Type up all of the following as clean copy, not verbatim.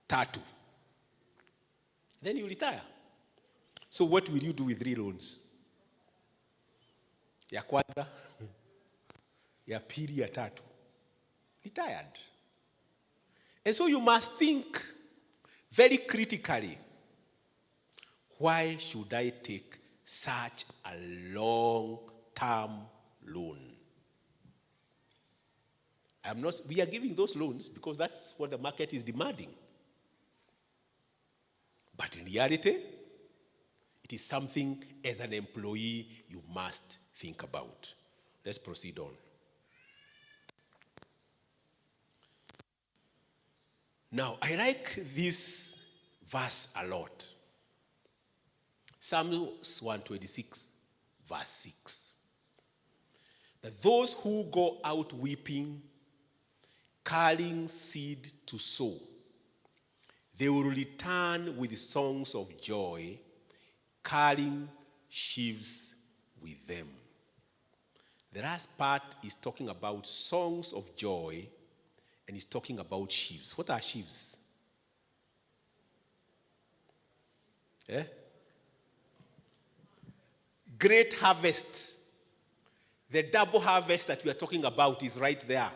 3. Then you retire. So what will you do with 3 loans? Ya kwanza, ya pili, ya 3. Retired. And so you must think very critically, why should I take such a long-term loan? We are giving those loans because that's what the market is demanding. But in reality, it is something as an employee you must think about. Let's proceed on. Now, I like this verse a lot. Psalms 126, verse 6. That those who go out weeping, carrying seed to sow, they will return with songs of joy, carrying sheaves with them. The last part is talking about songs of joy, and he's talking about sheaves. What are sheaves? Great harvest. The double harvest that we are talking about is right there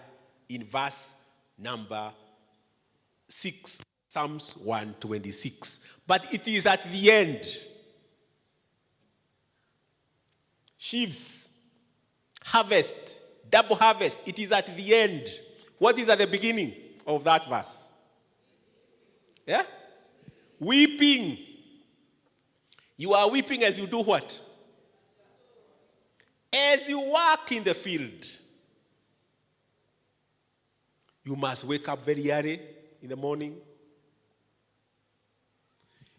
in verse number 6, Psalms 126. But it is at the end. Sheaves, harvest, double harvest. It is at the end. What is at the beginning of that verse? Yeah? Weeping. You are weeping as you do what? As you work in the field. You must wake up very early in the morning.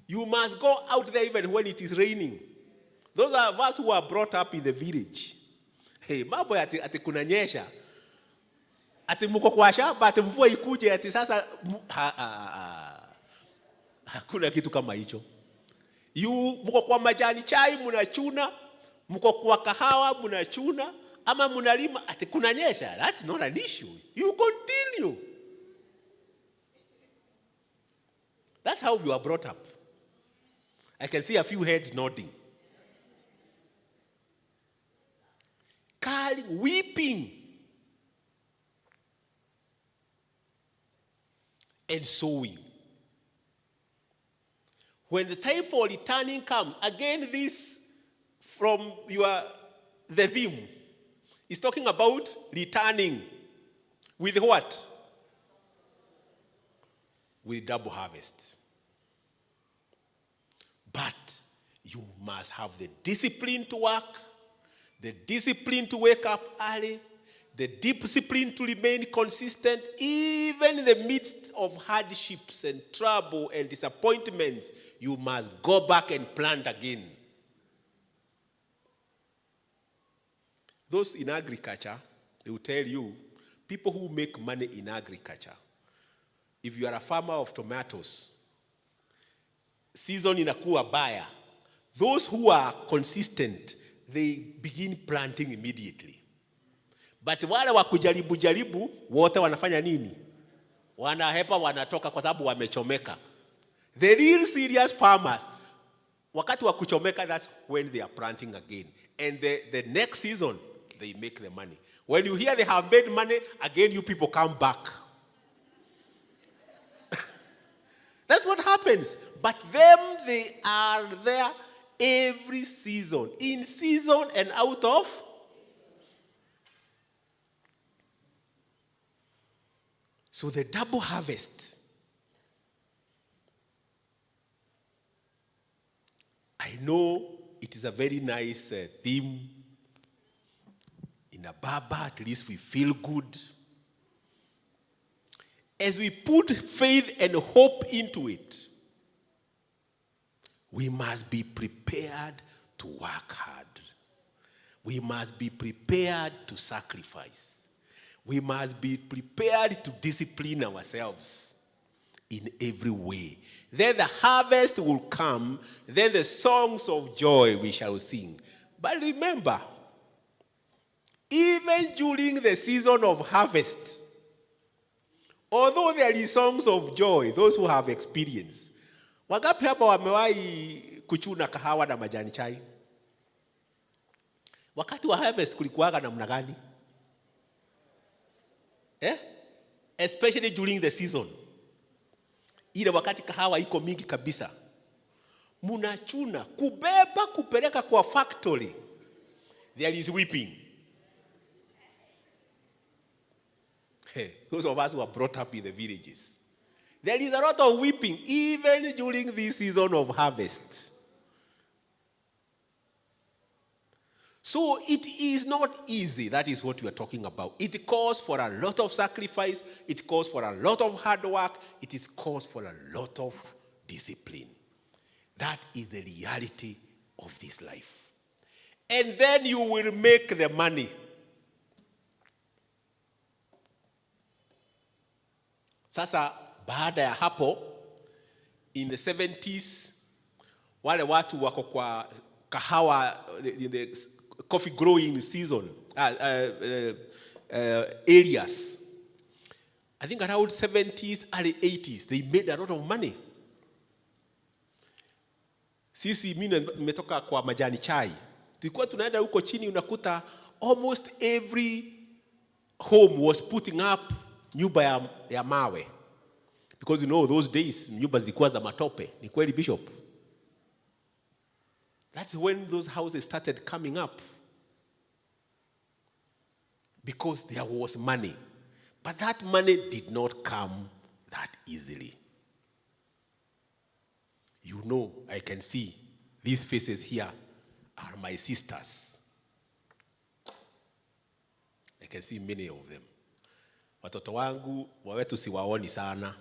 You must go out there even when it is raining. Those of us who are brought up in the village. Hey, mambo ati kunanyesha. Ati mko kwa shamba, ati mvua ikuje, ati sasa hakuna kitu kama hicho. Mko kwa majani chai mnachuna, mko kwa kahawa mnachuna, ama mnalima, ati kunanyesha. That's not an issue. You continue. That's how we are brought up. I can see a few heads nodding. Weeping and sowing. When the time for returning comes, again this from the theme is talking about returning with what? With double harvest. But you must have the discipline to work, the discipline to wake up early, the discipline to remain consistent, even in the midst of hardships and trouble and disappointments. You must go back and plant again. Those in agriculture, they will tell you, people who make money in agriculture, if you are a farmer of tomatoes, season inakuwa baya. Those who are consistent, they begin planting immediately. But wale wa kujaribu wote wanafanya nini? Wanahepa, wanatoka kwa sababu wamechomeka. The real serious farmers, wakati wa kuchomeka, that's when they are planting again. And the next season, they make the money. When you hear they have made money, again you people come back. That's what happens. But them, they are there every season. In season and out of. So the double harvest. I know it is a very nice theme. In a Baba, at least we feel good. As we put faith and hope into it, we must be prepared to work hard. We must be prepared to sacrifice. We must be prepared to discipline ourselves in every way. Then the harvest will come, then the songs of joy we shall sing. But remember, even during the season of harvest, Although there is songs of joy, those who have experience. Wangapi hapa wamewahi kuchuna kahawa na majani chai? Wakati wa harvest kulikuwaga namna gani? Especially during the season. Ile wakati kahawa iko mingi kabisa. Munachuna, kubeba kupeleka kwa factory. There is weeping. Those of us who are brought up in the villages. There is a lot of weeping even during this season of harvest. So it is not easy. That is what we are talking about. It calls for a lot of sacrifice. It calls for a lot of hard work. It calls for a lot of discipline. That is the reality of this life. And then you will make the money. Sasa baada ya hapo, in the 70s, wale watu wako kwa kahawa, in the coffee growing season, areas. I think around 70s, early 80s, they made a lot of money. Sisi mimi nimetoka kwa majani chai. Tulikuwa tunaenda huko chini unakuta almost every home was putting up nyumba ya mawe. Because you know those days nyumba zilikuwa za matope. Ni kweli Bishop? That's when those houses started coming up. Because there was money. But that money did not come that easily. You know, I can see these faces here are my sisters. I can see many of them. Watoto wangu wawetu siwaoni sana.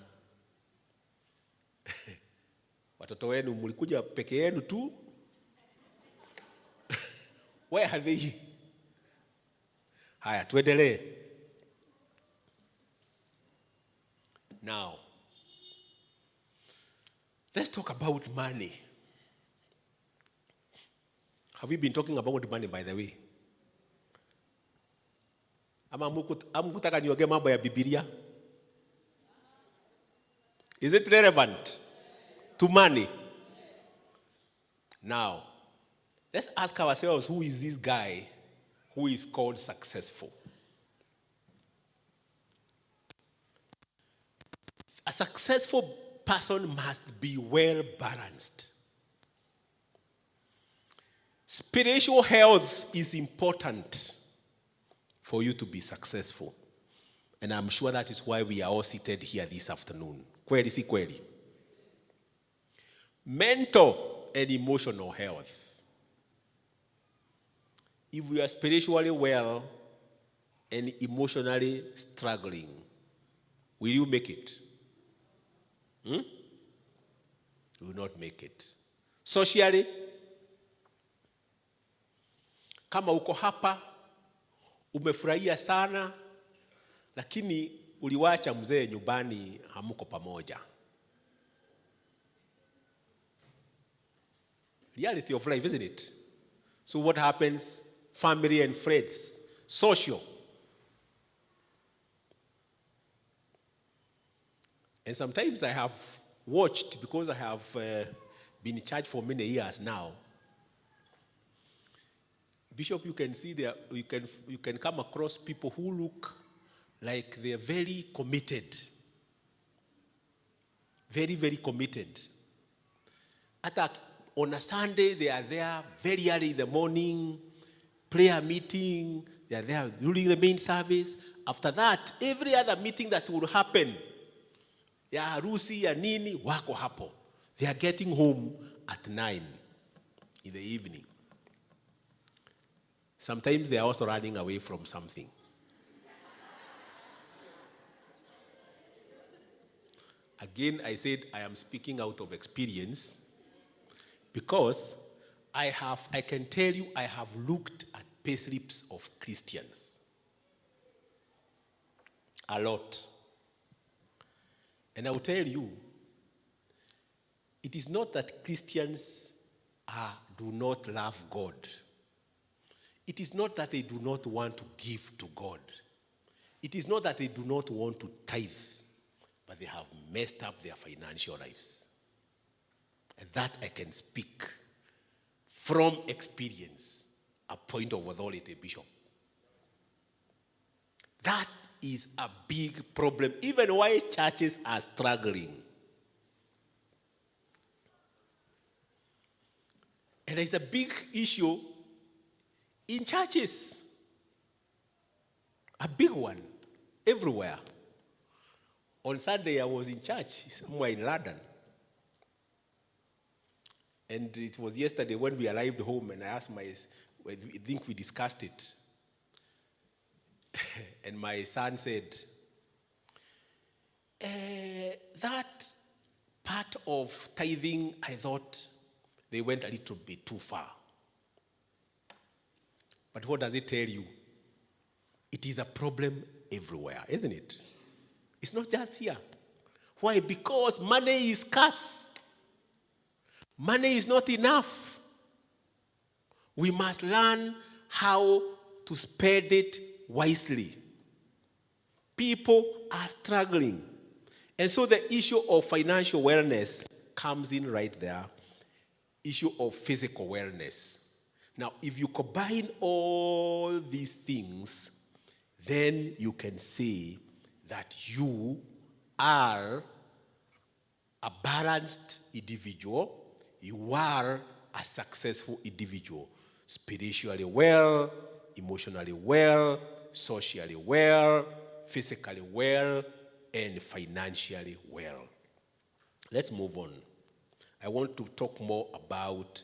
Watoto wenu mlikuja peke yenu tu. Where are they? Haya, tuendelee. Now, let's talk about money. Have we been talking about money, by the way? Ama mkutaka niongee mambo ya Biblia? Is it relevant to money? Now, let's ask ourselves, who is this guy who is called successful? A successful person must be well balanced. Spiritual health is important for you to be successful. And I'm sure that is why we are all seated here this afternoon. Kweli si kweli? Mental and emotional health. If we are spiritually well and emotionally struggling, will you make it? You will not make it. Socially, kama uko hapa, umefurahia sana, lakini uliwacha mzee nyumbani hamuko pamoja. Reality of life, isn't it? So what happens? Family and friends, social. And sometimes I have watched, because I have been in church for many years now. Bishop, you can see there, you can come across people who look like they are very committed. Very, very committed. On a Sunday, they are there very early in the morning, prayer meeting, they are there during the main service. After that, every other meeting that will happen, ya harusi, ya nini, wako hapo. They are getting home at 9 in the evening. Sometimes they are also running away from something. Again, I said I am speaking out of experience because I can tell you I have looked at payslips of Christians a lot. And I will tell you, it is not that Christians do not love God. It is not that they do not want to give to God. It is not that they do not want to tithe. but they have messed up their financial lives. And that I can speak from experience, a point of authority, Bishop. That is a big problem, even why churches are struggling. And there's a big issue in churches. A big one, everywhere. On Sunday, I was in church somewhere in London. And it was yesterday when we arrived home, and I asked I think we discussed it. And my son said, that part of tithing, I thought they went a little bit too far. But what does it tell you? It is a problem everywhere, isn't it? It's not just here. Why? Because money is scarce. Money is not enough. We must learn how to spend it wisely. People are struggling. And so the issue of financial wellness comes in right there. Issue of physical wellness. Now, if you combine all these things, then you can say that you are a balanced individual. You are a successful individual. Spiritually well, emotionally well, socially well, physically well, and financially well. Let's move on. I want to talk more about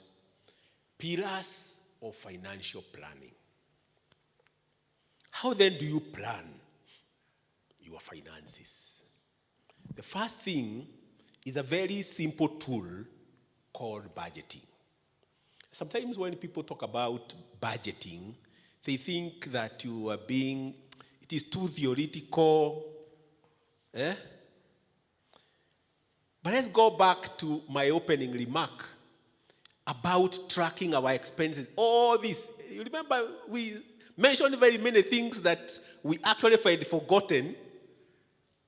pillars of financial planning. How then do you plan your finances? The first thing is a very simple tool called budgeting. Sometimes when people talk about budgeting, they think that it is too theoretical. But let's go back to my opening remark about tracking our expenses. All this, you remember we mentioned very many things that we actually find forgotten.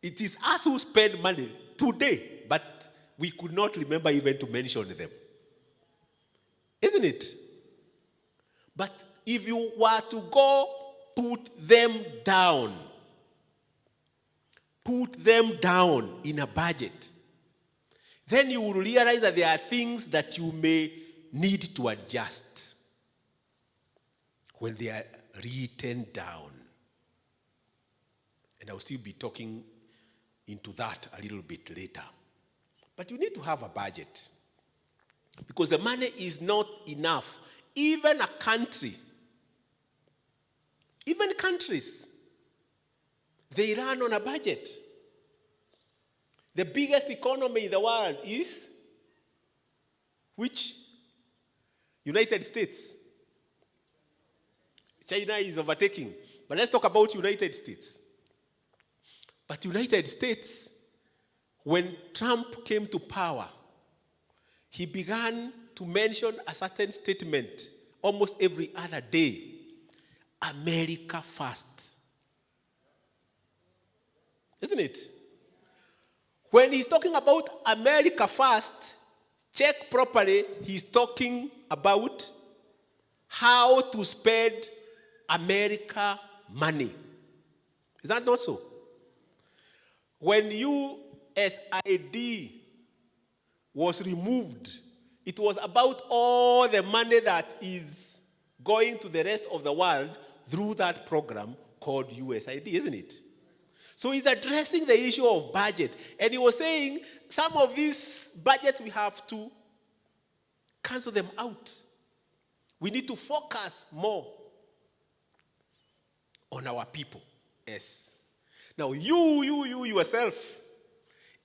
It is us who spend money today, but we could not remember even to mention them. Isn't it? But if you were to go put them down in a budget, then you will realize that there are things that you may need to adjust when they are written down. And I'll still be talking into that a little bit later. But you need to have a budget, because the money is not enough. Even countries, they run on a budget. The biggest economy in the world is which? United States. China is overtaking. But let's talk about United States. But United States, when Trump came to power, he began to mention a certain statement almost every other day. America first. Isn't it? When he's talking about America first, check properly, he's talking about how to spend America money. Is that not so? When USAID was removed, it was about all the money that is going to the rest of the world through that program called USAID, isn't it? So he's addressing the issue of budget. And he was saying some of these budgets we have to cancel them out. We need to focus more on our people. Yes. Now you yourself,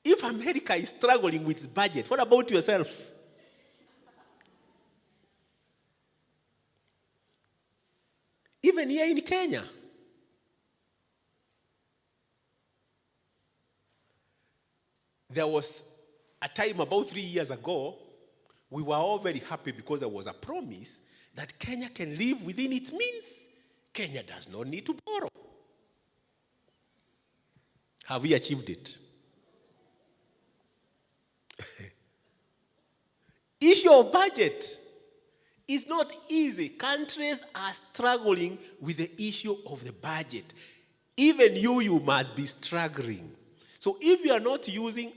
if America is struggling with its budget, what about yourself? Even here in Kenya, there was a time about 3 years ago, we were all very happy because there was a promise that Kenya can live within its means. Kenya does not need to borrow. Have we achieved it? Issue of budget is not easy. Countries are struggling with the issue of the budget. Even you must be struggling. So if you are not using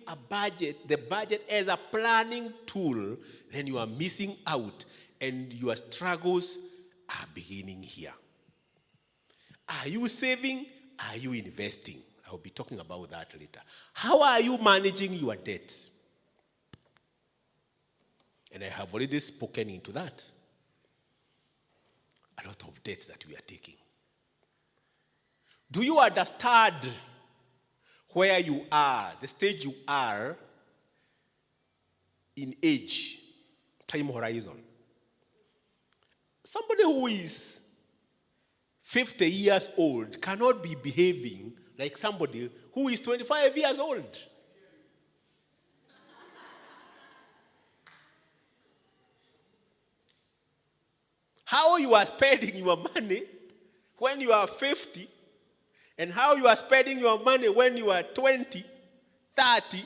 the budget as a planning tool, then you are missing out and your struggles are beginning here. Are you saving? Are you investing? I'll be talking about that later. How are you managing your debt? And I have already spoken into that. A lot of debts that we are taking. Do you understand where you are, the stage you are in age, time horizon? Somebody who is 50 years old cannot be behaving like somebody who is 25 years old. How you are spending your money when you are 50 and how you are spending your money when you are 20, 30.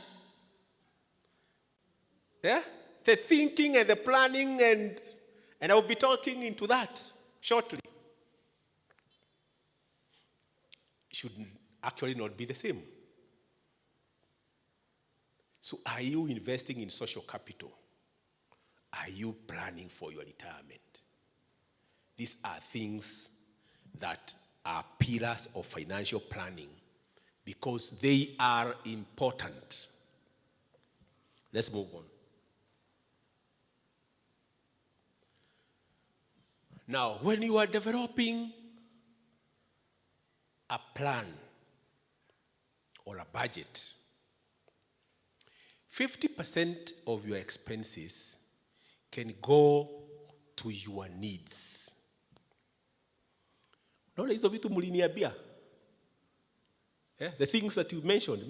Yeah? The thinking and the planning and I will be talking into that shortly. Should actually not be the same. So are you investing in social capital? Are you planning for your retirement? These are things that are pillars of financial planning because they are important. Let's move on. Now, when you are developing a plan or a budget, 50% of your expenses can go to your needs. Naona hizo vitu mliniambia. The things that you mentioned.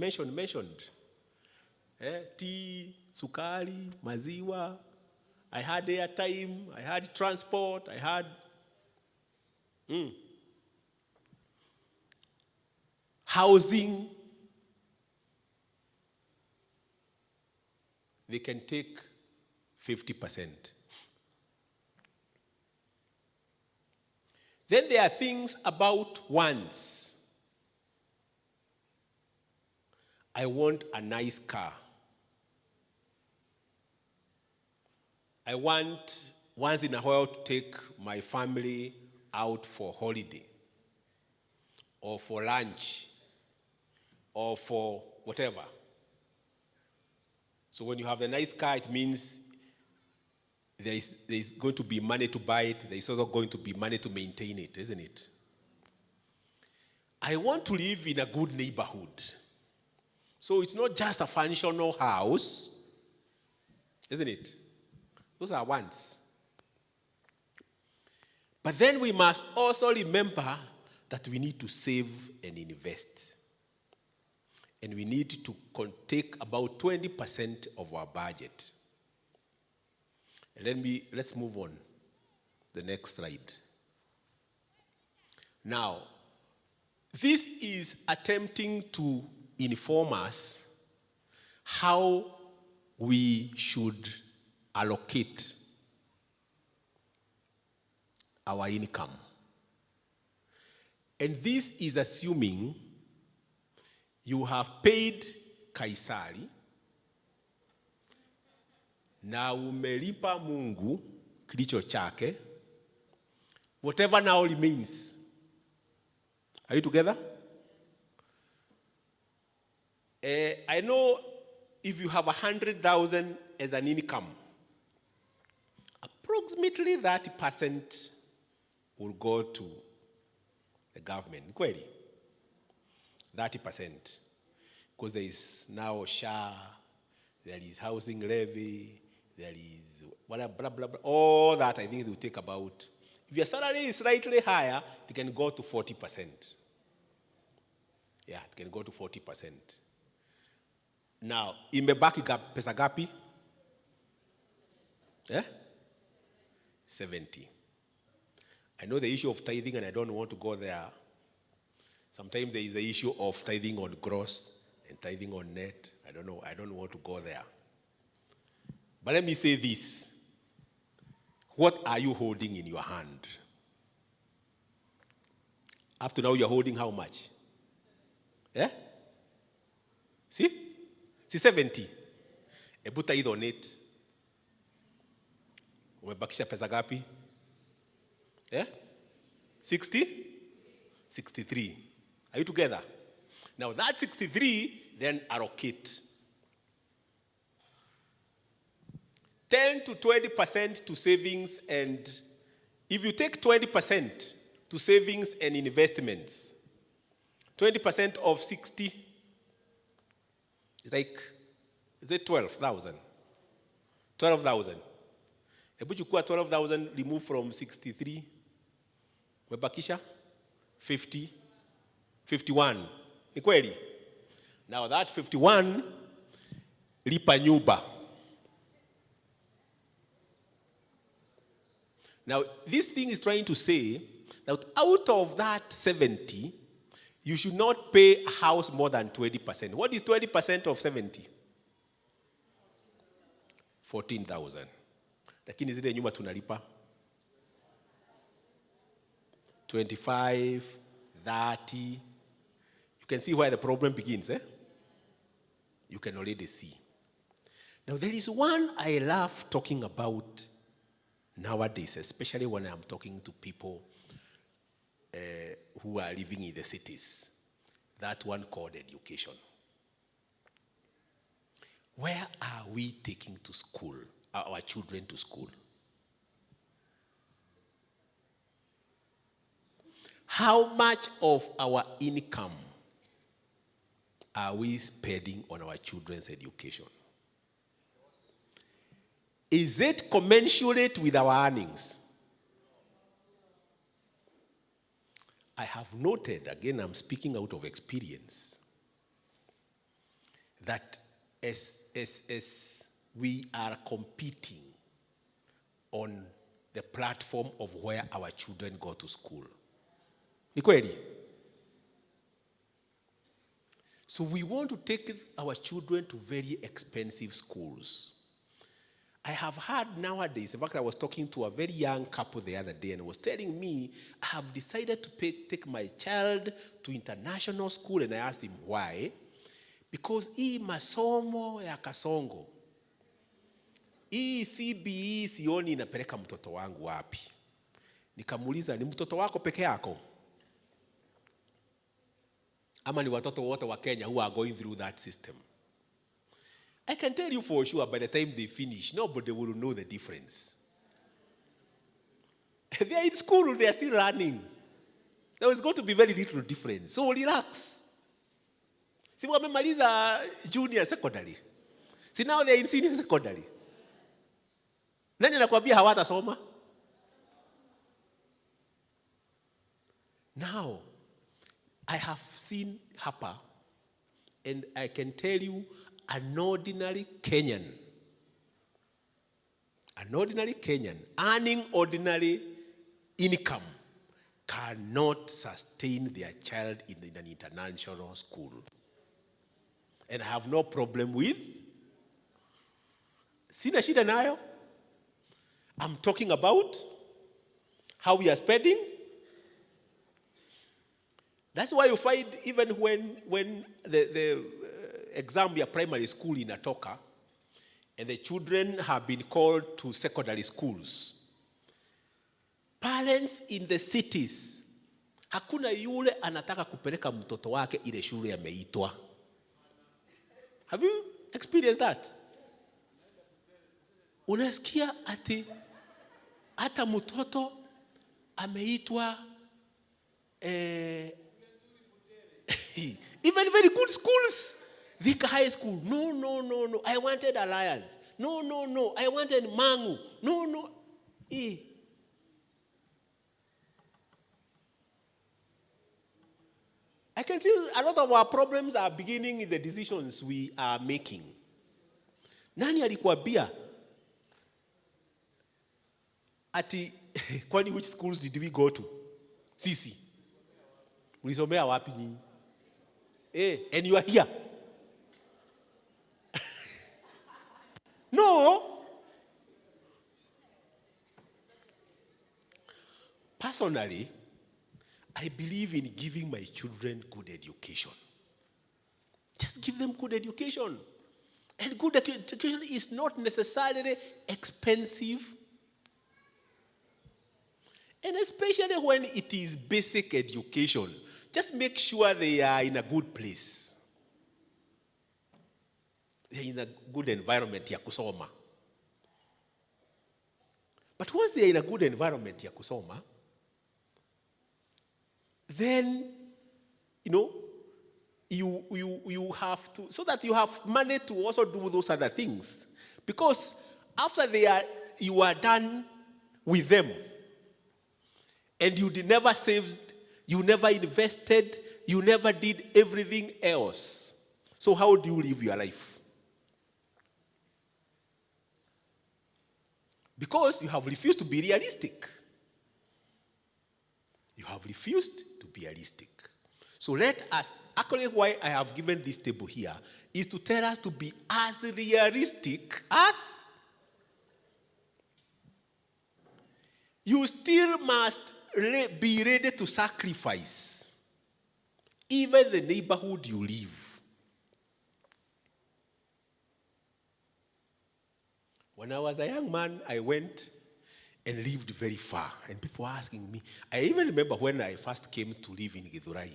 Tea, sukari, maziwa. I had airtime, I had transport, I had housing. They can take 50%. Then there are things about wants. I want a nice car. I want once in a while to take my family out for holiday or for lunch or for whatever. So when you have a nice car, it means there is going to be money to buy it. There is also going to be money to maintain it, isn't it? I want to live in a good neighborhood. So it's not just a functional house, isn't it? Those are wants. But then we must also remember that we need to save and invest. And we need to take about 20% of our budget. And let's move on. The next slide. Now, this is attempting to inform us how we should allocate our income. And this is assuming you have paid Kaisari, na umelipa Mungu kilicho chake, whatever now remains. Are you together? I know if you have 100,000 as an income, approximately 30% will go to the government. Query. 30%. Because there is now SHA, there is housing levy, there is blah, blah, blah, blah. All that I think it will take about, if your salary is slightly higher, it can go to 40%. Yeah, it can go to 40%. Now, imebaki pesa gapi? 70. I know the issue of tithing and I don't want to go there. Sometimes there is the issue of tithing on gross and tithing on net. I don't know. I don't want to go there. But let me say this. What are you holding in your hand? Up to now, you're holding how much? Yeah? See? See 70. Ebu tithe on it. Umebakisha pesa gapi? Yeah? 60? 63. Are you together? Now that 63, then allocate 10 to 20% to savings, and if you take 20% to savings and investments, 20% of 60 is like, is it 12,000? 12,000. Hebu chukua 12,000, remove from 63, umebakisha 50, 51. Ni kweli? Now that 51, lipa nyumba. Now this thing is trying to say that out of that 70, you should not pay a house more than 20%. What is 20% of 70? 14,000. Lakini zile nyumba tunalipa 25, 30. You can see where the problem begins, eh? You can already see. Now there is one I love talking about nowadays, especially when I'm talking to people who are living in the cities. That one called education. Where are we taking to school, our children to school? How much of our income are we spending on our children's education? Is it commensurate with our earnings? I have noted, again, I'm speaking out of experience, that as we are competing on the platform of where our children go to school. Ni kweli? So we want to take our children to very expensive schools. I have heard nowadays, in fact, I was talking to a very young couple the other day and was telling me, I have decided to take my child to international school, and I asked him why. Because hii masomo ya Kasongo, hii CBE sioni inapeleka mtoto wangu wapi. Nikamuuliza, ni mtoto wako peke yako? Ama ni watoto wote wa Kenya who are going through that system? I can tell you for sure, by the time they finish, nobody will know the difference. They are in school, they are still learning. There is going to be very little difference. So relax. Si wamemaliza junior secondary. See, now they are in senior secondary. Nani anakuambia hawatasoma? Now, I have seen hapa, and I can tell you, an ordinary Kenyan earning ordinary income cannot sustain their child in an international school. And I have no problem with. Sina shida nayo. I'm talking about how we are spending. That's why you find even when the exam ya primary school inatoka and the children have been called to secondary schools, parents in the cities, hakuna yule anataka kupeleka mtoto wake ile shule ameitwa. Have you experienced that? Unasikia ati hata mtoto ameitwa even very good schools. Thika High School. No. I wanted Alliance. No. I wanted Mangu. No. I can feel a lot of our problems are beginning in the decisions we are making. Nani alikuambia? Ati, kwani which schools did we go to? Sisi. Ulisomea wapi nyinyi? And you are here. No, Personally, I believe in giving my children good education. Just give them good education. And good education is not necessarily expensive. And especially when it is basic education, just make sure they are in a good place. They're in a good environment ya kusoma. But once they're in a good environment ya kusoma, then, you have to, so that you have money to also do those other things. Because after you are done with them, and you never saved, you never invested, you never did everything else. So how do you live your life? Because you have refused to be realistic. You have refused to be realistic. So let us, actually why I have given this table here, is to tell us to be as realistic as you still must be ready to sacrifice even the neighborhood you live. When I was a young man, I went and lived very far. And people were asking me. I even remember when I first came to live in Githurai.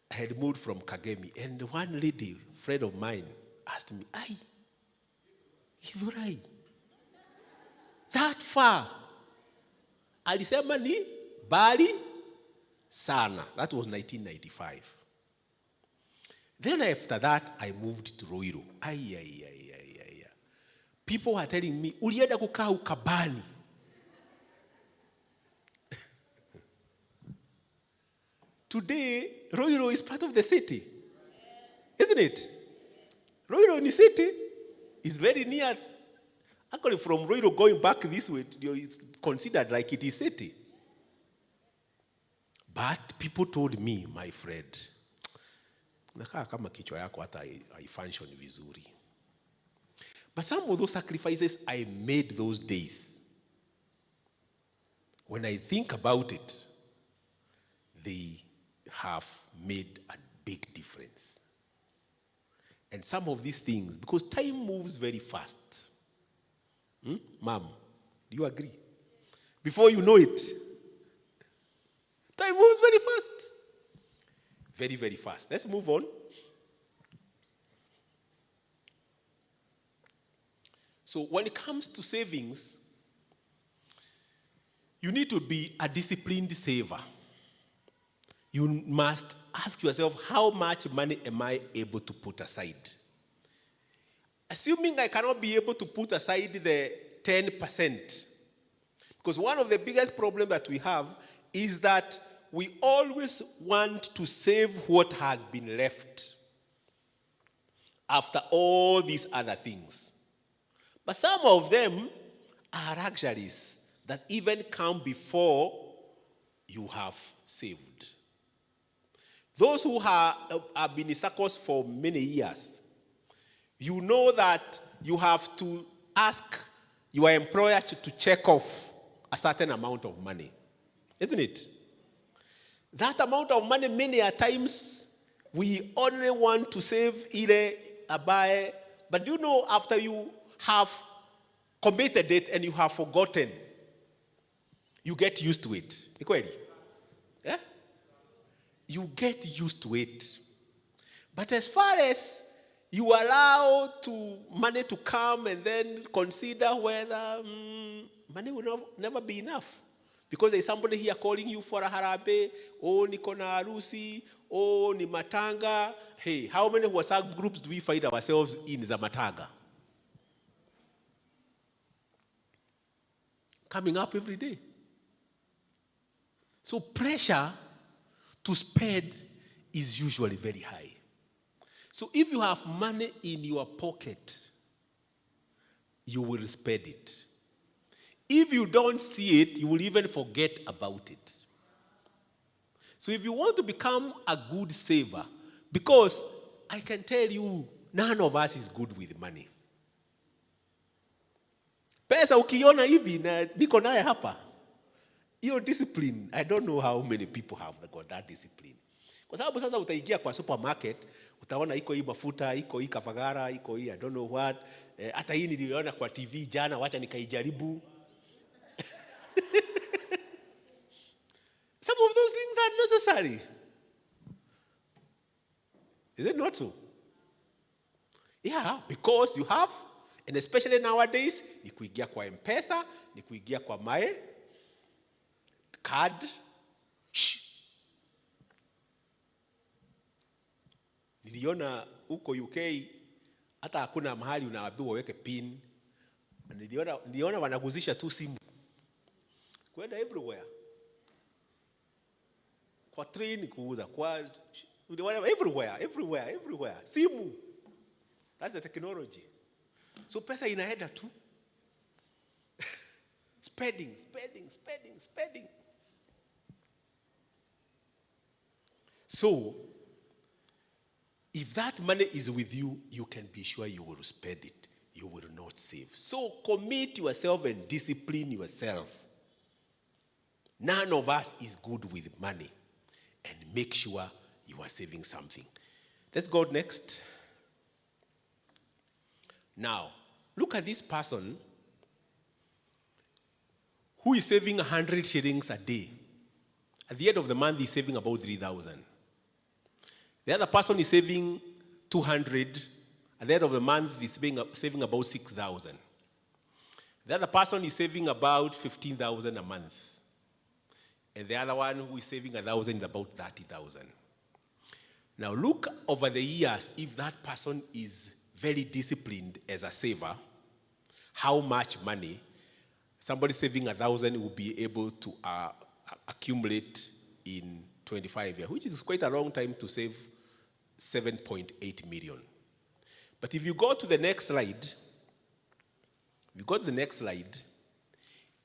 I had moved from Kagemi. And one lady, friend of mine, asked me, "Ay, Githurai, that far?" Alisema ni bali sana. That was 1995. Then after that, I moved to Roiro. People were telling me, "Ulienda kukaa ukabani." Today, Roiro is part of the city. Isn't it? Roiro in the city is very near. Actually, from Roiro going back this way, it's considered like it is city. But people told me, my friend, nakaa kama kichwa yako hata haifunction vizuri. But some of those sacrifices I made those days, when I think about it, they have made a big difference. And some of these things, because time moves very fast. Mom, do you agree? Before you know it, time moves very fast. Very, very fast. Let's move on. So when it comes to savings, you need to be a disciplined saver. You must ask yourself, how much money am I able to put aside? Assuming I cannot be able to put aside the 10%, because one of the biggest problems that we have is that we always want to save what has been left after all these other things. But some of them are luxuries that even come before you have saved. Those who have been in circles for many years, you know that you have to ask your employer to check off a certain amount of money. Isn't it? That amount of money, many a times, we only want to save ile abaye. But you know, after you have committed it and you have forgotten, you get used to it. Yeah? You get used to it. But as far as you allow money to come and then consider whether money will never be enough. Because there's somebody here calling you for a harabe, niko na harusi, ni matanga. Hey, how many WhatsApp groups do we find ourselves in za matanga? Coming up every day. So pressure to spend is usually very high. So if you have money in your pocket, you will spend it. If you don't see it, you will even forget about it. So if you want to become a good saver, because I can tell you, none of us is good with money. Pesa ukiona hivi na niko naye hapa, Hiyo discipline, I don't know how many people have got that discipline. Kwa sababu sasa utaingia kwa supermarket, utaona iko hii mafuta, iko hii kafagara, iko hii I don't know what. Hata hii niliona kwa TV jana, wacha nikaijaribu. Some of those things are necessary. Is it not so? Yeah, because you have, and especially nowadays, ni kuingia kwa M-Pesa, ni kuingia kwa my card. Niliona huko UK, hata hakuna mahali unaambiwa uweke pin. Niliona wanaguzisha tu simu. Kwenda everywhere. Kwa train kuuza, kwa everywhere. Simu. That's the technology. So pesa inaenda tu. Spending. So, if that money is with you, you can be sure you will spend it. You will not save. So commit yourself and discipline yourself. None of us is good with money. And make sure you are saving something. Let's go next. Now, look at this person who is saving 100 shillings a day. At the end of the month, he's saving about 3,000. The other person is saving 200. At the end of the month, he's saving about 6,000. The other person is saving about 15,000 a month. And the other one who is saving 1,000 is about 30,000. Now look over the years, if that person is very disciplined as a saver, how much money somebody saving 1,000 will be able to accumulate in 25 years, which is quite a long time to save 7.8 million. But if you go to the next slide,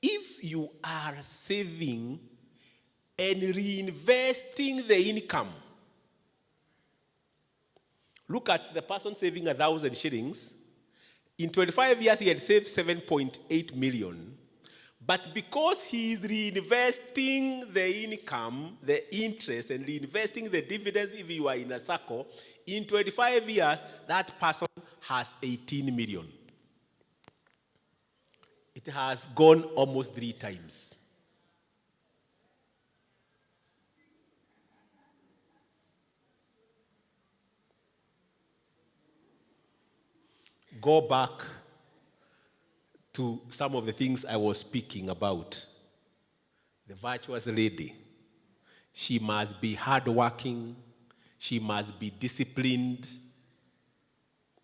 if you are saving and reinvesting the income, look at the person saving 1,000 shillings. In 25 years, he had saved 7.8 million. But because he is reinvesting the income, the interest, and reinvesting the dividends if you are in a circle, in 25 years, that person has 18 million. It has gone almost 3 times. Go back to some of the things I was speaking about. The virtuous lady. She must be hardworking. She must be disciplined.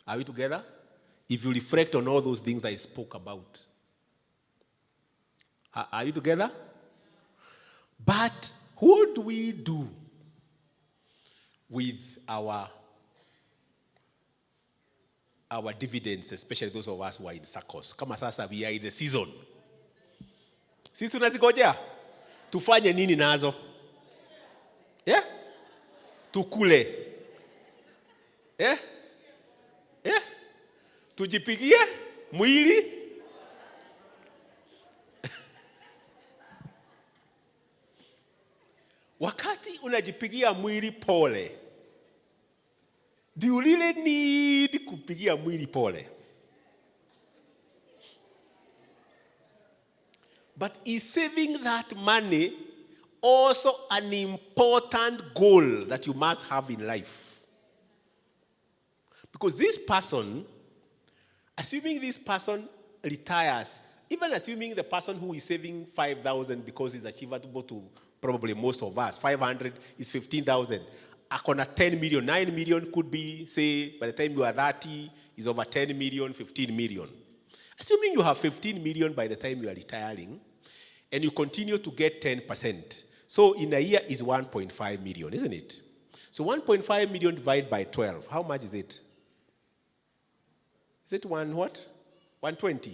Are we together? If you reflect on all those things I spoke about. Are you together? But what do we do with our dividends, especially those of us who are in circles? Kama sasa we are in the season. Sisi tunazigojea. Tufanye nini nazo? Yeah? Tukule. Yeah? Yeah? Tujipigie mwili. Wakati unajipigia mwili pole, do you really need kupigia mwili pole? But is saving that money also an important goal that you must have in life? Because this person, assuming this person retires, even assuming the person who is saving 5,000 because it's achievable to probably most of us, 500 is 15,000. Akona 10 million, 9 million could be, say, by the time you are 30, is over 10 million, 15 million. Assuming you have 15 million by the time you are retiring, and you continue to get 10%. So in a year is 1.5 million, isn't it? So 1.5 million divided by 12, how much is it? Is it one what? 120.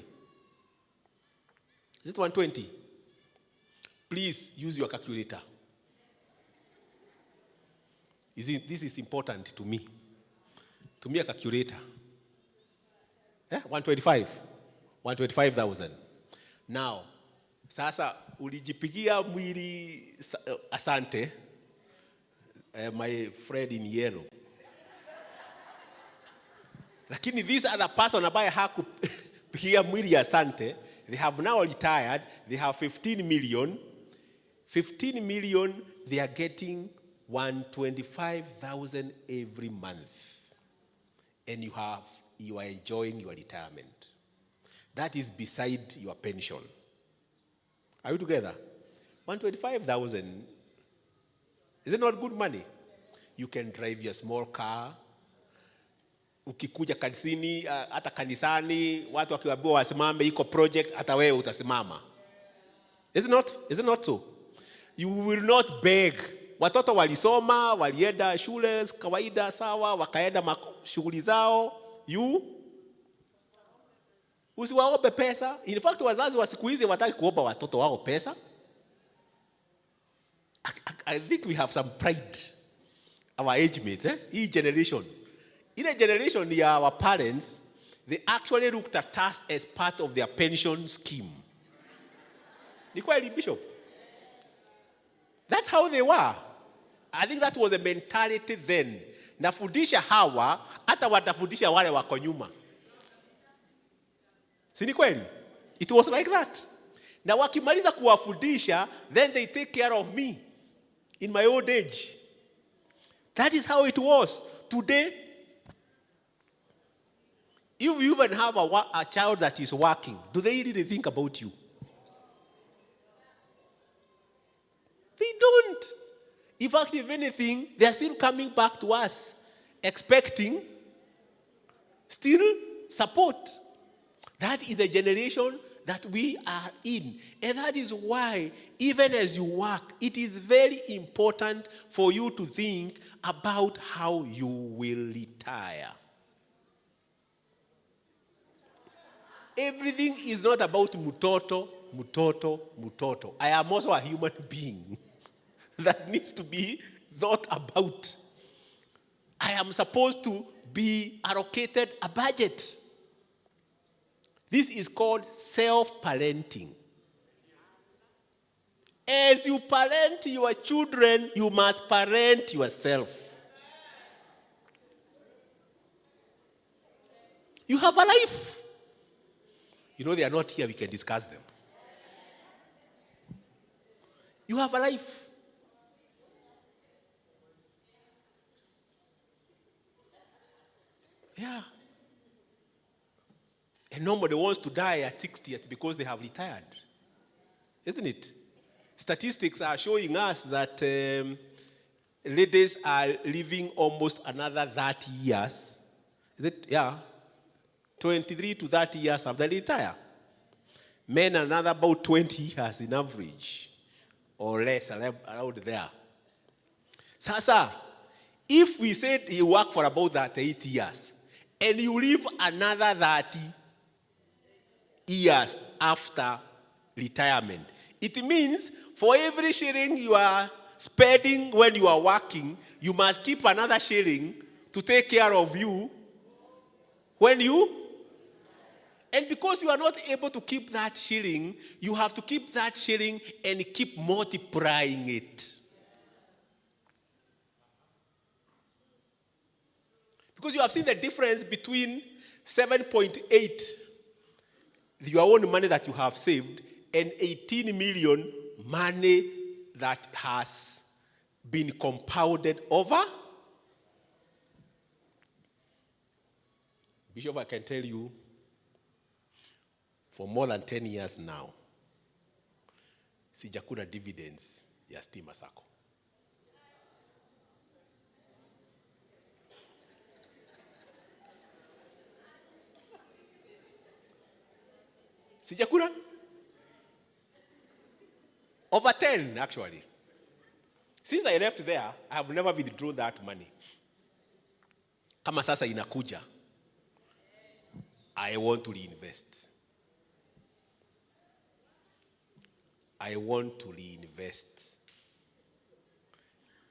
Is it 120? Please use your calculator. This is important to me. To me, a calculator. 125. 125,000. Now, Sasa ulijipigia mwili asante, my friend in yellow. Lakini these other person ambaye hakupigia mwili asante, they have now retired, they have 15 million. 15 million, they are getting 125,000 every month. And you are enjoying your retirement. That is beside your pension. Are you together? 125,000. Is it not good money? You can drive your small car. Ukikuja kanisani, hata kanisani, watu wakiwaambiwa wasimame iko project, hata wewe utasimama. Is it not so? You will not beg. Watoto walisoma, walienda shule kawaida sawa, wakaenda shughuli zao. Usiwaombe pesa. In fact, wazazi wa siku hizi wataki kuomba watoto wao pesa. I think we have some pride. Our age mates, Hii generation. In a generation, our parents, they actually looked at us as part of their pension scheme. Ni kweli, Bishop? That's how they were. I think that was the mentality then. Nafundisha hawa, hata watafundisha wale wako nyuma. Si ni kweli? It was like that. Na wakimaliza kuwafundisha, then they take care of me in my old age. That is how it was. Today, if you even have a child that is working, do they really think about you? They don't. In fact, if anything, they are still coming back to us, expecting still support. That is the generation that we are in. And that is why, even as you work, it is very important for you to think about how you will retire. Everything is not about mutoto. I am also a human being that needs to be thought about. I am supposed to be allocated a budget. This is called self-parenting. As you parent your children, you must parent yourself. You have a life. You know they are not here, we can discuss them. You have a life. Yeah. And nobody wants to die at 60th because they have retired. Isn't it? Statistics are showing us that ladies are living almost another 30 years. Is it? Yeah. 23 to 30 years after they retire. Men another about 20 years in average. Or less, around there. Sasa, if we said you work for about that 8 years, and you live another 30 years after retirement, it means for every shilling you are spending when you are working, you must keep another shilling to take care of you when you... And because you are not able to keep that shilling, you have to keep that shilling and keep multiplying it. Because you have seen the difference between 7.8, your own money that you have saved, and 18 million money that has been compounded over. Bishop, I can tell you, for more than 10 years now, sijakula dividends ya stima sako. Sijakula? Over 10, actually. Since I left there, I have never withdrawn that money. Kama sasa inakuja, I want to reinvest. I want to reinvest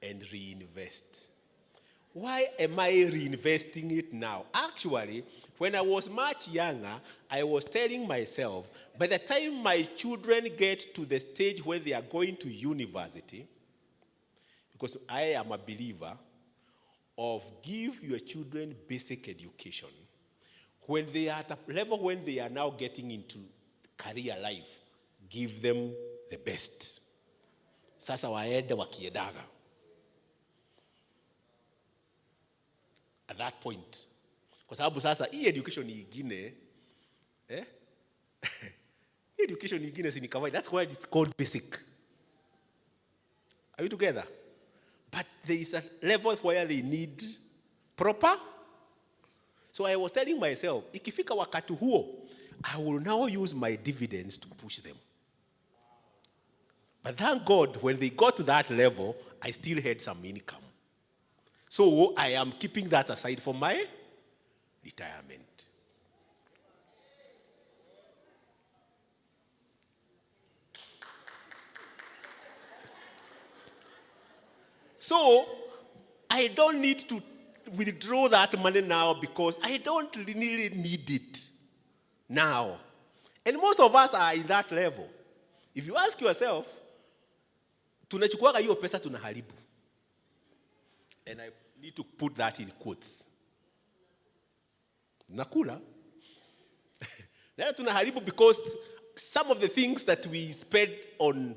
and reinvest. Why am I reinvesting it now? Actually, when I was much younger, I was telling myself, by the time my children get to the stage where they are going to university, because I am a believer of give your children basic education. When they are at a level when they are now getting into career life, give them the best. Sasa waende wakiedaga. At that point. Kwa sababu sasa hii education nyingine hii education nyingine si ni kawaida. That's why it's called basic. Are we together? But there is a level where they need proper. So I was telling myself, ikifika wakati huo, I will now use my dividends to push them. But thank God, when they got to that level, I still had some income. So I am keeping that aside for my retirement. So I don't need to withdraw that money now because I don't really need it now. And most of us are in that level. If you ask yourself, tunachukuaga hiyo pesa tunaharibu. And I need to put that in quotes. Nakula. Tunaharibu because some of the things that we spend on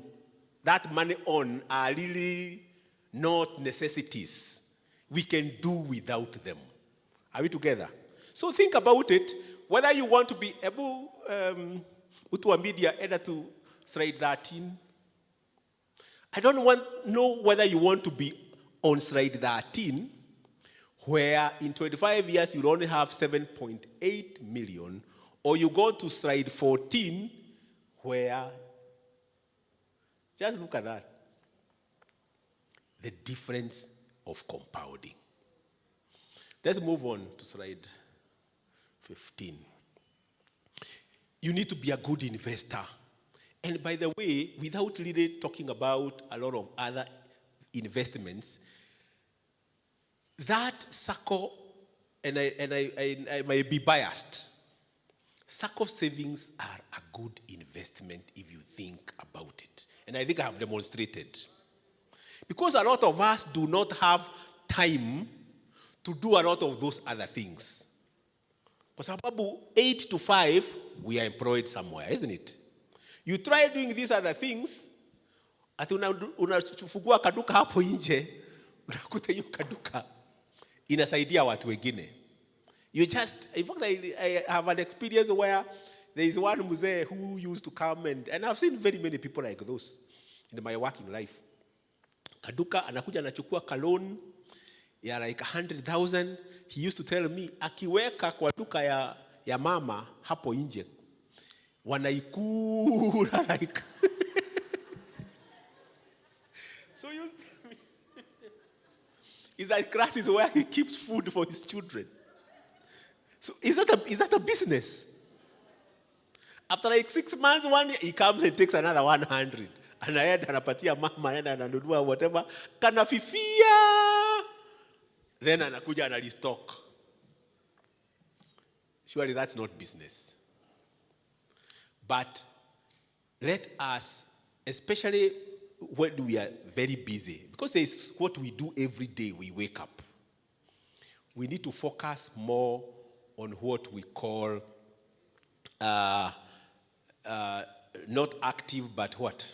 that money on are really not necessities. We can do without them. Are we together? So think about it, whether you want to be able, utu media either to slide 13. I don't know whether you want to be on slide 13, where in 25 years you only have 7.8 million, or you go to slide 14, where, just look at that. The difference of compounding. Let's move on to slide 15. You need to be a good investor. And by the way, without really talking about a lot of other investments, that SACCO, and I might be biased, SACCO savings are a good investment if you think about it. And I think I have demonstrated. Because a lot of us do not have time to do a lot of those other things. Kwa sababu 8 to 5, we are employed somewhere, isn't it? You try doing these other things, ati unafungua kaduka hapo nje, unakuta hiyo kaduka inasaidia watu wengine. You just, in fact, I have an experience where there is one mzee who used to come and I've seen very many people like those in my working life. Kaduka anakuja anachukua kalon ya like 100,000. He used to tell me, akiweka kwa duka ya mama hapo nje, wanaikula like. So you tell me, is that class is where he keeps food for his children. So is that a business? After like 6 months, 1 year, he comes and takes another 100. Anaenda anapatia mama, anaenda ananunua whatever, kanafifia. Then anakuja analistock. Surely that's not business. But let us, especially when we are very busy, because there's what we do every day, we wake up. We need to focus more on what we call not active, but what?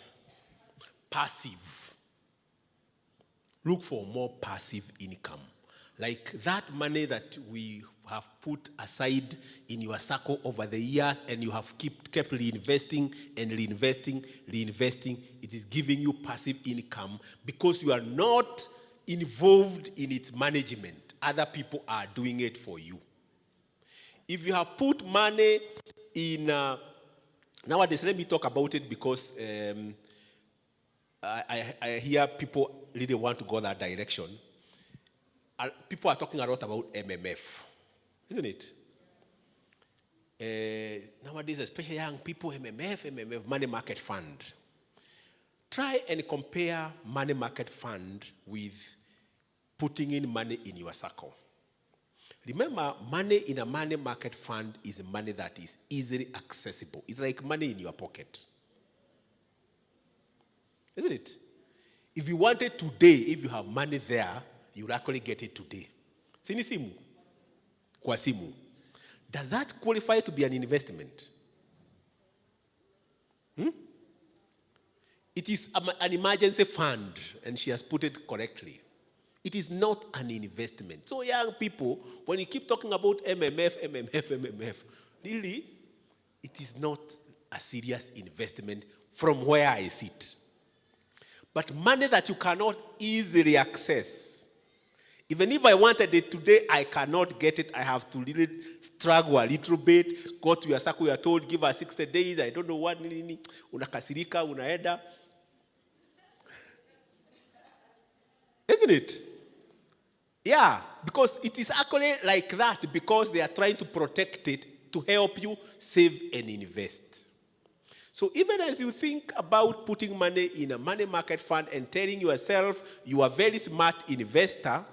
Passive. Look for more passive income. Like that money that we have put aside in your SACCO over the years and you have kept reinvesting and reinvesting. It is giving you passive income because you are not involved in its management. Other people are doing it for you. If you have put money in, nowadays let me talk about it because I hear people really want to go that direction. People are talking a lot about MMF, isn't it? Nowadays, especially young people, MMF, money market fund. Try and compare money market fund with putting in money in your circle. Remember, money in a money market fund is money that is easily accessible. It's like money in your pocket. Isn't it? If you want it today, if you have money there, you'll actually get it today. Sini simu? Kwa simu. Does that qualify to be an investment? It is an emergency fund, and she has put it correctly. It is not an investment. So young people, when you keep talking about MMF, really, it is not a serious investment from where I sit. But money that you cannot easily access, even if I wanted it today, I cannot get it. I have to really struggle a little bit. Go to your circle, you are told, give us 60 days. I don't know what. Unakasirika, unaenda. Isn't it? Yeah, because it is actually like that because they are trying to protect it to help you save and invest. So even as you think about putting money in a money market fund and telling yourself you are a very smart investor,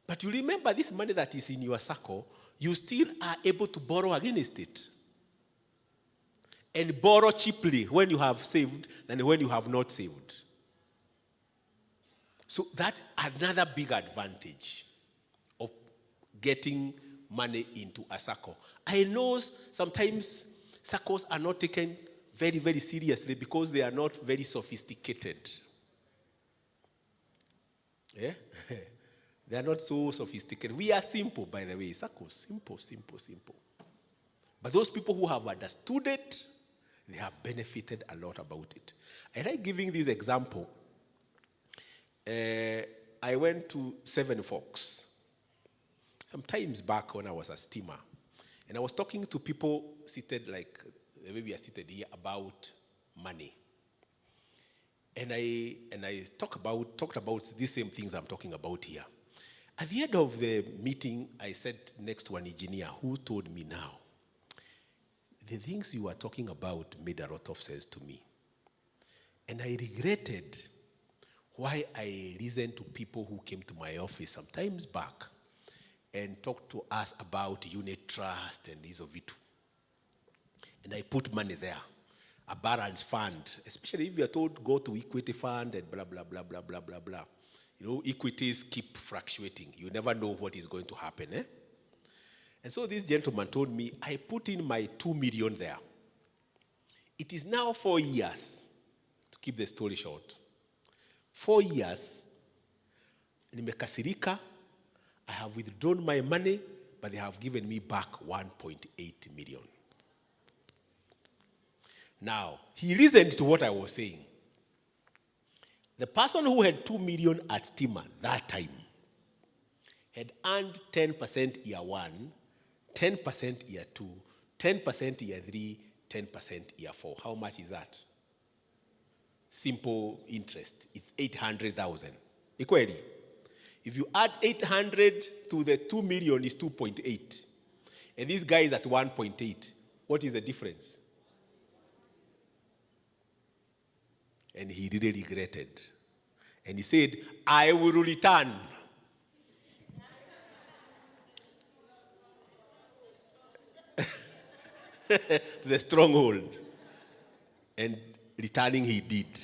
but you remember this money that is in your circle, you still are able to borrow against it. And borrow cheaply when you have saved than when you have not saved. So that's another big advantage of getting money into a circle. I know sometimes circles are not taken very, very seriously because they are not very sophisticated. Yeah? They are not so sophisticated. We are simple, by the way. Circles, simple. But those people who have understood it, they have benefited a lot about it. I like giving this example. I went to Seven Forks sometimes back when I was a steamer, and I was talking to people seated like the way we are seated here about money, and I talked about these same things I'm talking about here. At the end of the meeting, I said next to an engineer who told me, now, the things you are talking about made a lot of sense to me, and I regretted why I listened to people who came to my office sometimes back and talked to us about unit trust and isovitu. And I put money there, a balance fund, especially if you are told go to equity fund and blah, blah, blah, blah, blah, blah, blah. You know, equities keep fluctuating. You never know what is going to happen. And so this gentleman told me, I put in my 2 million there. It is now 4 years, to keep the story short. 4 years, nimekasirika, I have withdrawn my money, but they have given me back 1.8 million. Now, he listened to what I was saying. The person who had 2 million at Steamer that time had earned 10% year 1, 10% year 2, 10% year 3, 10% year 4. How much is that? Simple interest. It's 800,000. Equally, if you add 800 to the 2 million is 2.8. And this guy is at 1.8. What is the difference? And he really regretted. And he said, I will return. To the stronghold. And returning he did.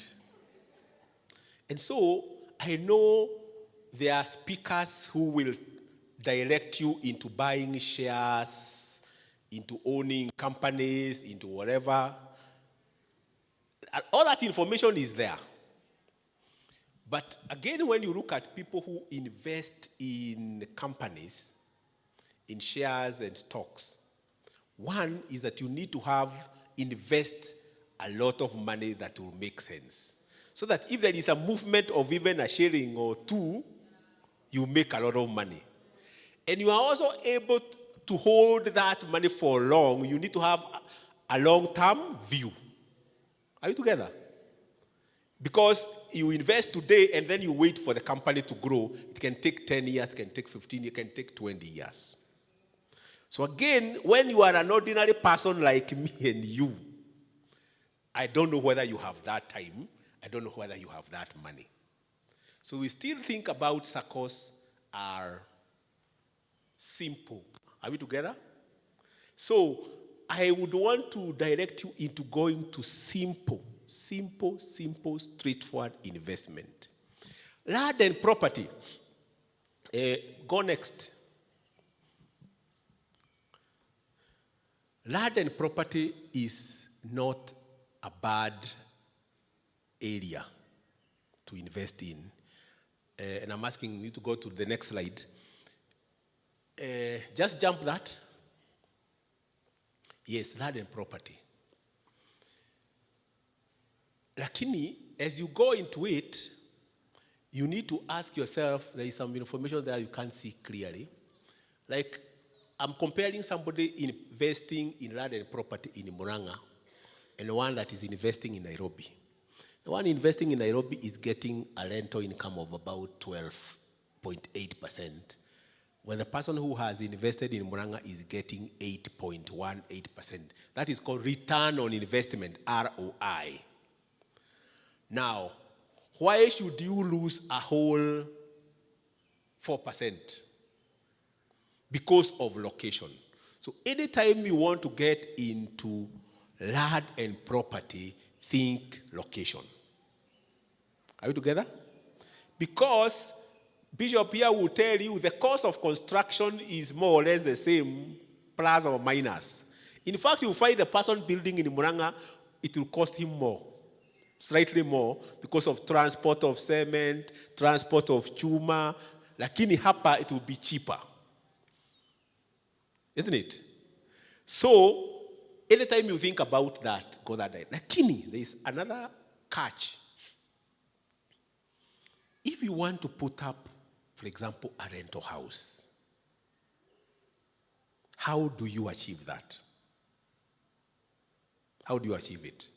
And so, I know there are speakers who will direct you into buying shares, into owning companies, into whatever. All that information is there. But again, when you look at people who invest in companies, in shares and stocks, one is that you need to invest a lot of money that will make sense. So that if there is a movement of even a shilling or two, you make a lot of money. And you are also able to hold that money for long. You need to have a long-term view. Are you together? Because you invest today and then you wait for the company to grow. It can take 10 years, it can take 15 years, it can take 20 years. So again, when you are an ordinary person like me and you, I don't know whether you have that time. I don't know whether you have that money. So we still think about SACCOs are simple. Are we together? So I would want to direct you into going to simple, straightforward investment. Land and property. Go next. Land and property is not a bad area to invest in. And I'm asking you to go to the next slide. Just jump that. Yes, land and property. Lakini, as you go into it, you need to ask yourself, there is some information that you can't see clearly. Like, I'm comparing somebody investing in land and property in Murang'a and one that is investing in Nairobi. The one investing in Nairobi is getting a rental income of about 12.8%, when the person who has invested in Murang'a is getting 8.18%. That is called return on investment, ROI. Now, why should you lose a whole 4%? Because of location. So anytime you want to get into land and property, think location. Are we together? Because Bishop here will tell you the cost of construction is more or less the same, plus or minus. In fact, you find the person building in Murang'a, it will cost him more, slightly more, because of transport of cement, transport of chuma. Lakini hapa, it will be cheaper. Isn't it? So, anytime you think about that, go that way. Lakini, there is another catch. If you want to put up, for example, a rental house, how do you achieve that? How do you achieve it?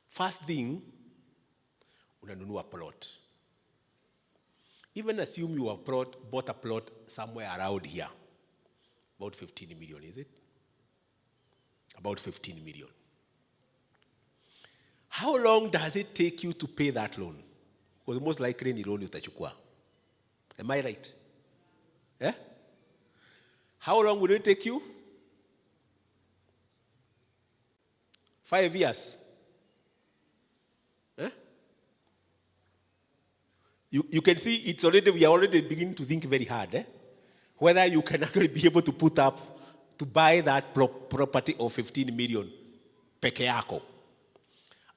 First thing, unanunua plot. Even assume you have bought a plot somewhere around here. About 15 million, is it? About 15 million. How long does it take you to pay that loan? Because most likely ni loan utachukua. Am I right? Eh? How long will it take you? 5 years. Eh? You can see we are already beginning to think very hard. Eh? Whether you can actually be able to to buy that property of 15 million peke yako.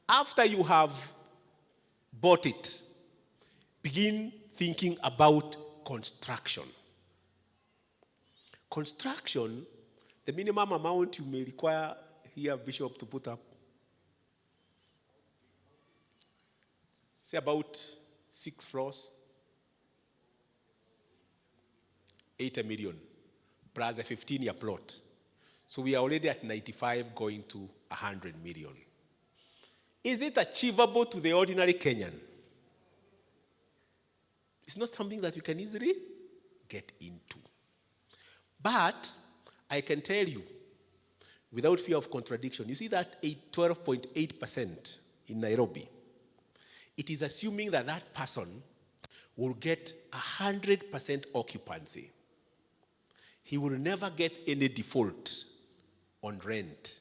After you have bought it, begin thinking about construction. Construction, the minimum amount you may require here, Bishop, to put up, say about 6 floors, 80 million, plus a 15-year plot. So we are already at 95 going to 100 million. Is it achievable to the ordinary Kenyan? It's not something that you can easily get into. But I can tell you, without fear of contradiction, you see that 12.8% in Nairobi, it is assuming that that person will get 100% occupancy. He will never get any default on rent.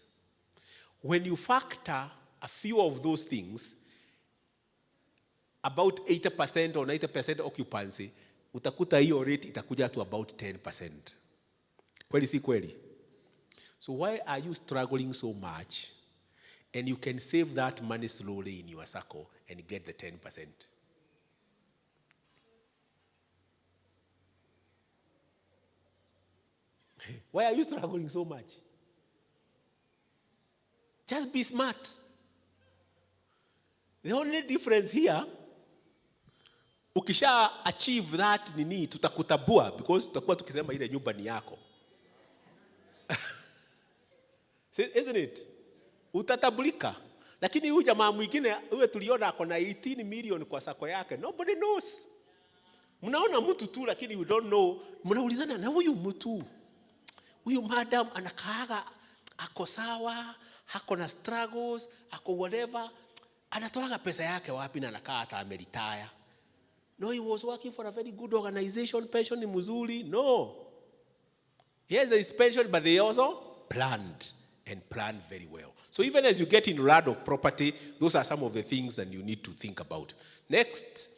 When you factor a few of those things, about 80% or 90% occupancy, utakuta hiyo rate itakuja to about 10%. Kweli si kweli? So why are you struggling so much? And you can save that money slowly in your circle and get the 10%. Why are you struggling so much? Just be smart. The only difference here, ukisha achieve that nini, tutakutabua, because tutakuwa tukisema ile nyumba ni yako. Isn't it? Utatabulika. Lakini huyu jamaa mwingine, huyo tuliona ako na 18 million kwa sako yake. Nobody knows. Mnaona mtu tu, lakini you don't know. Mnaulizana na huyu mtu. Huyu madam anakaaga, ako sawa, hako na struggles, ako whatever. Anatoaga pesa yake wapi na anakaa hata ameritaya. No, he was working for a very good organization, pension ni mzuri. No. Yes, there is pension, but they also planned and planned very well. So even as you get in land of property, those are some of the things that you need to think about. Next,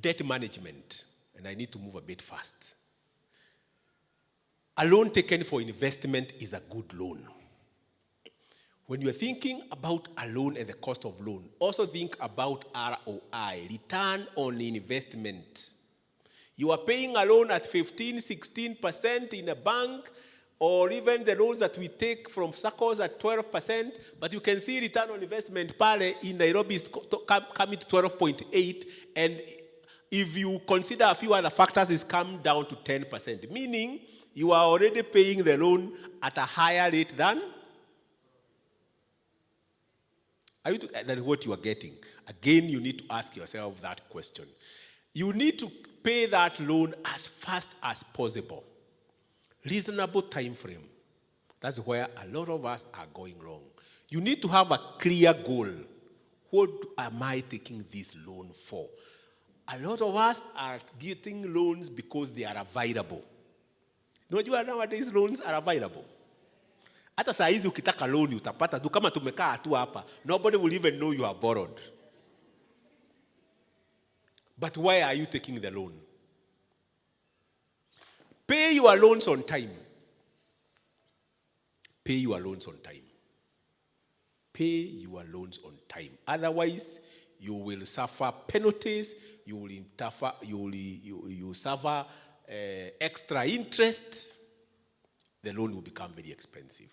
debt management. And I need to move a bit fast. A loan taken for investment is a good loan. When you're thinking about a loan and the cost of loan, also think about ROI, return on investment. You are paying a loan at 15, 16% in a bank, or even the loans that we take from SACCOs at 12%, but you can see return on investment pale in Nairobi is coming to 12.8, and if you consider a few other factors, it's come down to 10%, meaning you are already paying the loan at a higher rate than what you are getting. Again, you need to ask yourself that question. You need to pay that loan as fast as possible. Reasonable time frame. That's where a lot of us are going wrong. You need to have a clear goal. What am I taking this loan for? A lot of us are getting loans because they are available. Nowadays loans are available. Hata saa hizi ukitaka loan utapata tu kama tumekaa tu hapa. Nobody will even know you have borrowed. But why are you taking the loan? Pay your loans on time. Pay your loans on time. Pay your loans on time. Otherwise, you will suffer penalties. You will suffer extra interest. The loan will become very expensive.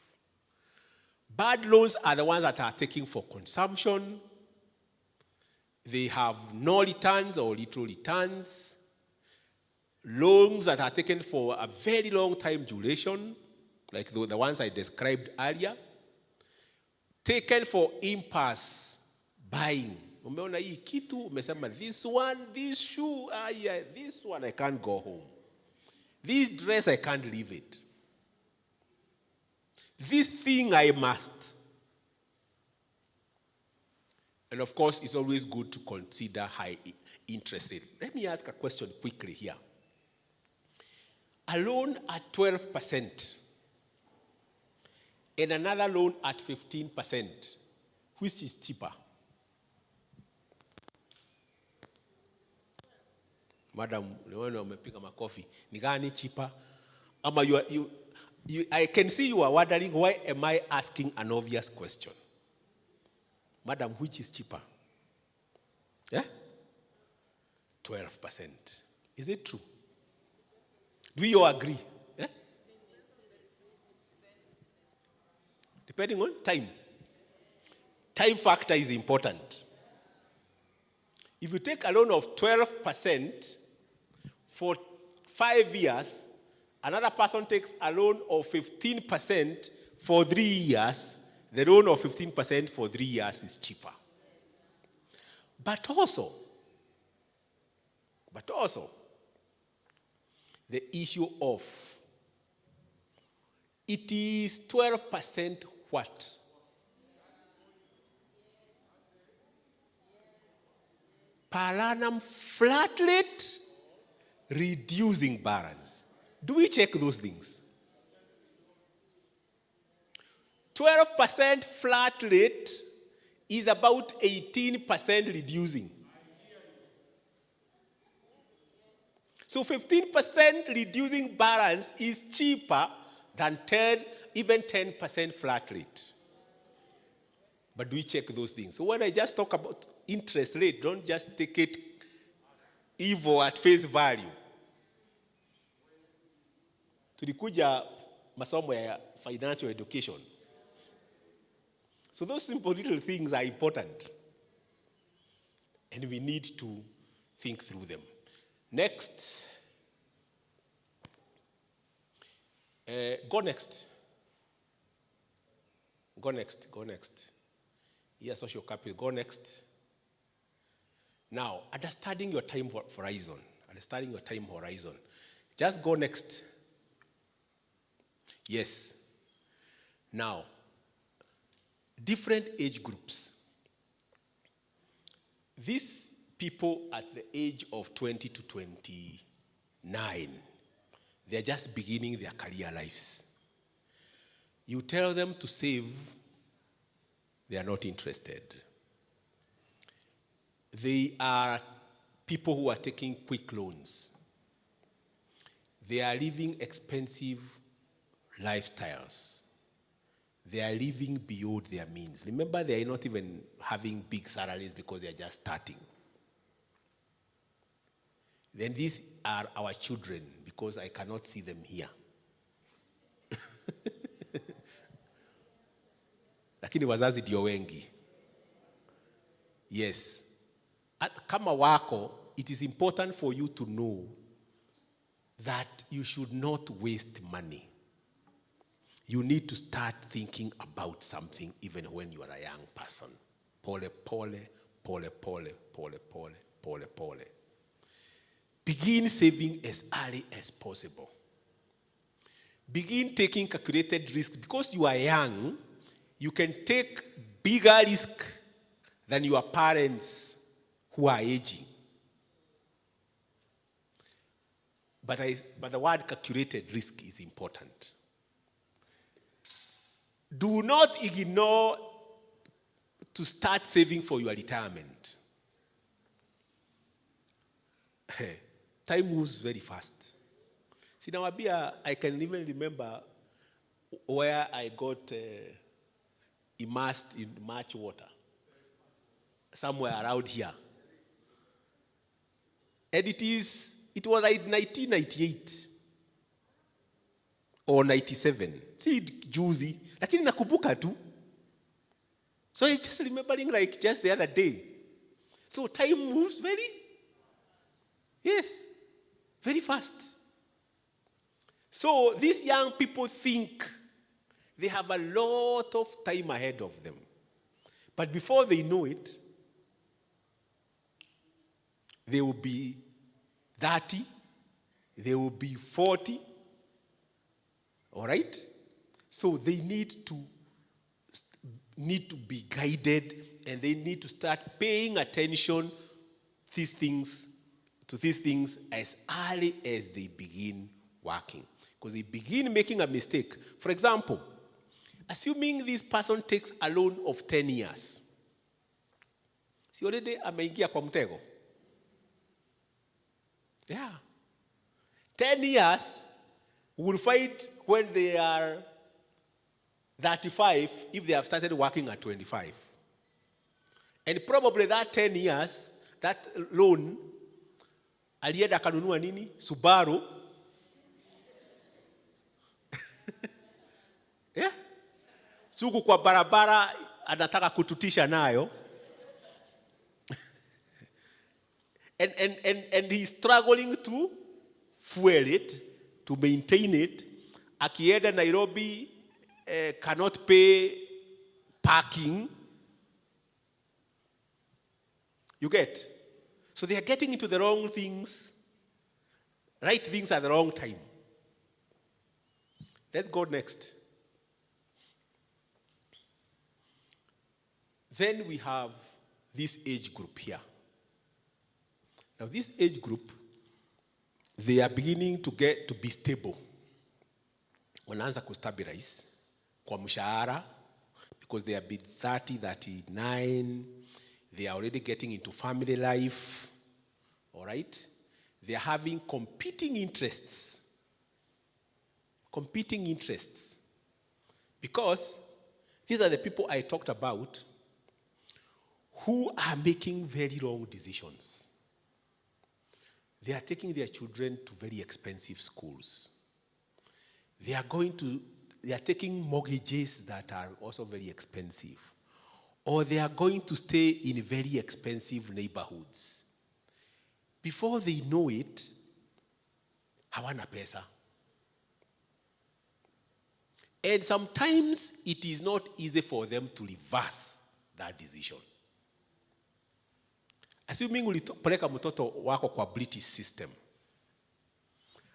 Bad loans are the ones that are taken for consumption. They have no returns or little returns. Loans that are taken for a very long time duration, like the ones I described earlier. Taken for impulse buying. Umeona hii kitu, umesema this one, this shoe, this one I can't go home. This dress I can't leave it. This thing I must. And of course, it's always good to consider high interest rate. Let me ask a question quickly here. A loan at 12% and another loan at 15%, which is cheaper? Madam, umepiga makofi. Ni gani cheaper? I can see you are wondering, why am I asking an obvious question? Madam, which is cheaper? Yeah? 12%. Is it true? Do you all agree? Yeah? Depending on time. Time factor is important. If you take a loan of 12% for 5 years, another person takes a loan of 15% for 3 years, the loan of 15% for 3 years is cheaper. But also, the issue of it is 12% what? Per annum flat rate, reducing balance. Do we check those things? 12% flat rate is about 18% reducing. So 15% reducing balance is cheaper than 10% flat rate. But do we check those things? So when I just talk about interest rate, don't just take it evil at face value. Tulikuja masomo ya financial education. So those simple little things are important. And we need to think through them. Next. Go next. Here, social capital. Go next. Now, understanding your time horizon. Just go next. Yes. Now, different age groups. these people at the age of 20 to 29, they're just beginning their career lives. You tell them to save, they are not interested. They are people who are taking quick loans. They are living expensive lifestyles. They are living beyond their means. Remember, they are not even having big salaries because they are just starting. Then these are our children, because I cannot see them here. Lakini wazazi ndio wengi. Yes. Kama wako, it is important for you to know that you should not waste money. You need to start thinking about something even when you are a young person. Pole, pole, pole, pole, pole, pole, pole, pole. Begin saving as early as possible. Begin taking calculated risks. Because you are young, you can take bigger risk than your parents who are aging. But the word calculated risk is important. Do not ignore to start saving for your retirement. Time moves very fast. See, now I can even remember where I got immersed in much water. Somewhere around here. And it was like 1998 or 97. See, juicy. Lakini nakumbuka tu. So it's just remembering like just the other day. So time moves very fast. So these young people think they have a lot of time ahead of them. But before they know it, they will be 30, they will be 40. All right? So they need to be guided, and they need to start paying attention to these things as early as they begin working. Because they begin making a mistake. For example, assuming this person takes a loan of 10 years. Si already ameingia kwa mtego? Yeah. 10 years, we will find when they are 35, if they have started working at 25. And probably that 10 years, that loan, alienda kanunua nini? Subaru. Yeah. Suku kwa barabara, anataka kututisha nayo. And he's struggling to fuel it, to maintain it. Akienda Nairobi, cannot pay parking. You get? So they are getting into the wrong things, right things at the wrong time. Let's go next. Then we have this age group here. Now this age group, they are beginning to get to be stable. Wanaanza kustabilize kwa mshahara, because they have been 30, 39, they are already getting into family life. All right? They are having competing interests. Competing interests. Because these are the people I talked about who are making very wrong decisions. They are taking their children to very expensive schools. They are taking mortgages that are also very expensive. Or they are going to stay in very expensive neighborhoods. Before they know it, hawana pesa. And sometimes it is not easy for them to reverse that decision. Assuming ulipeleka mtoto wako kwa British system.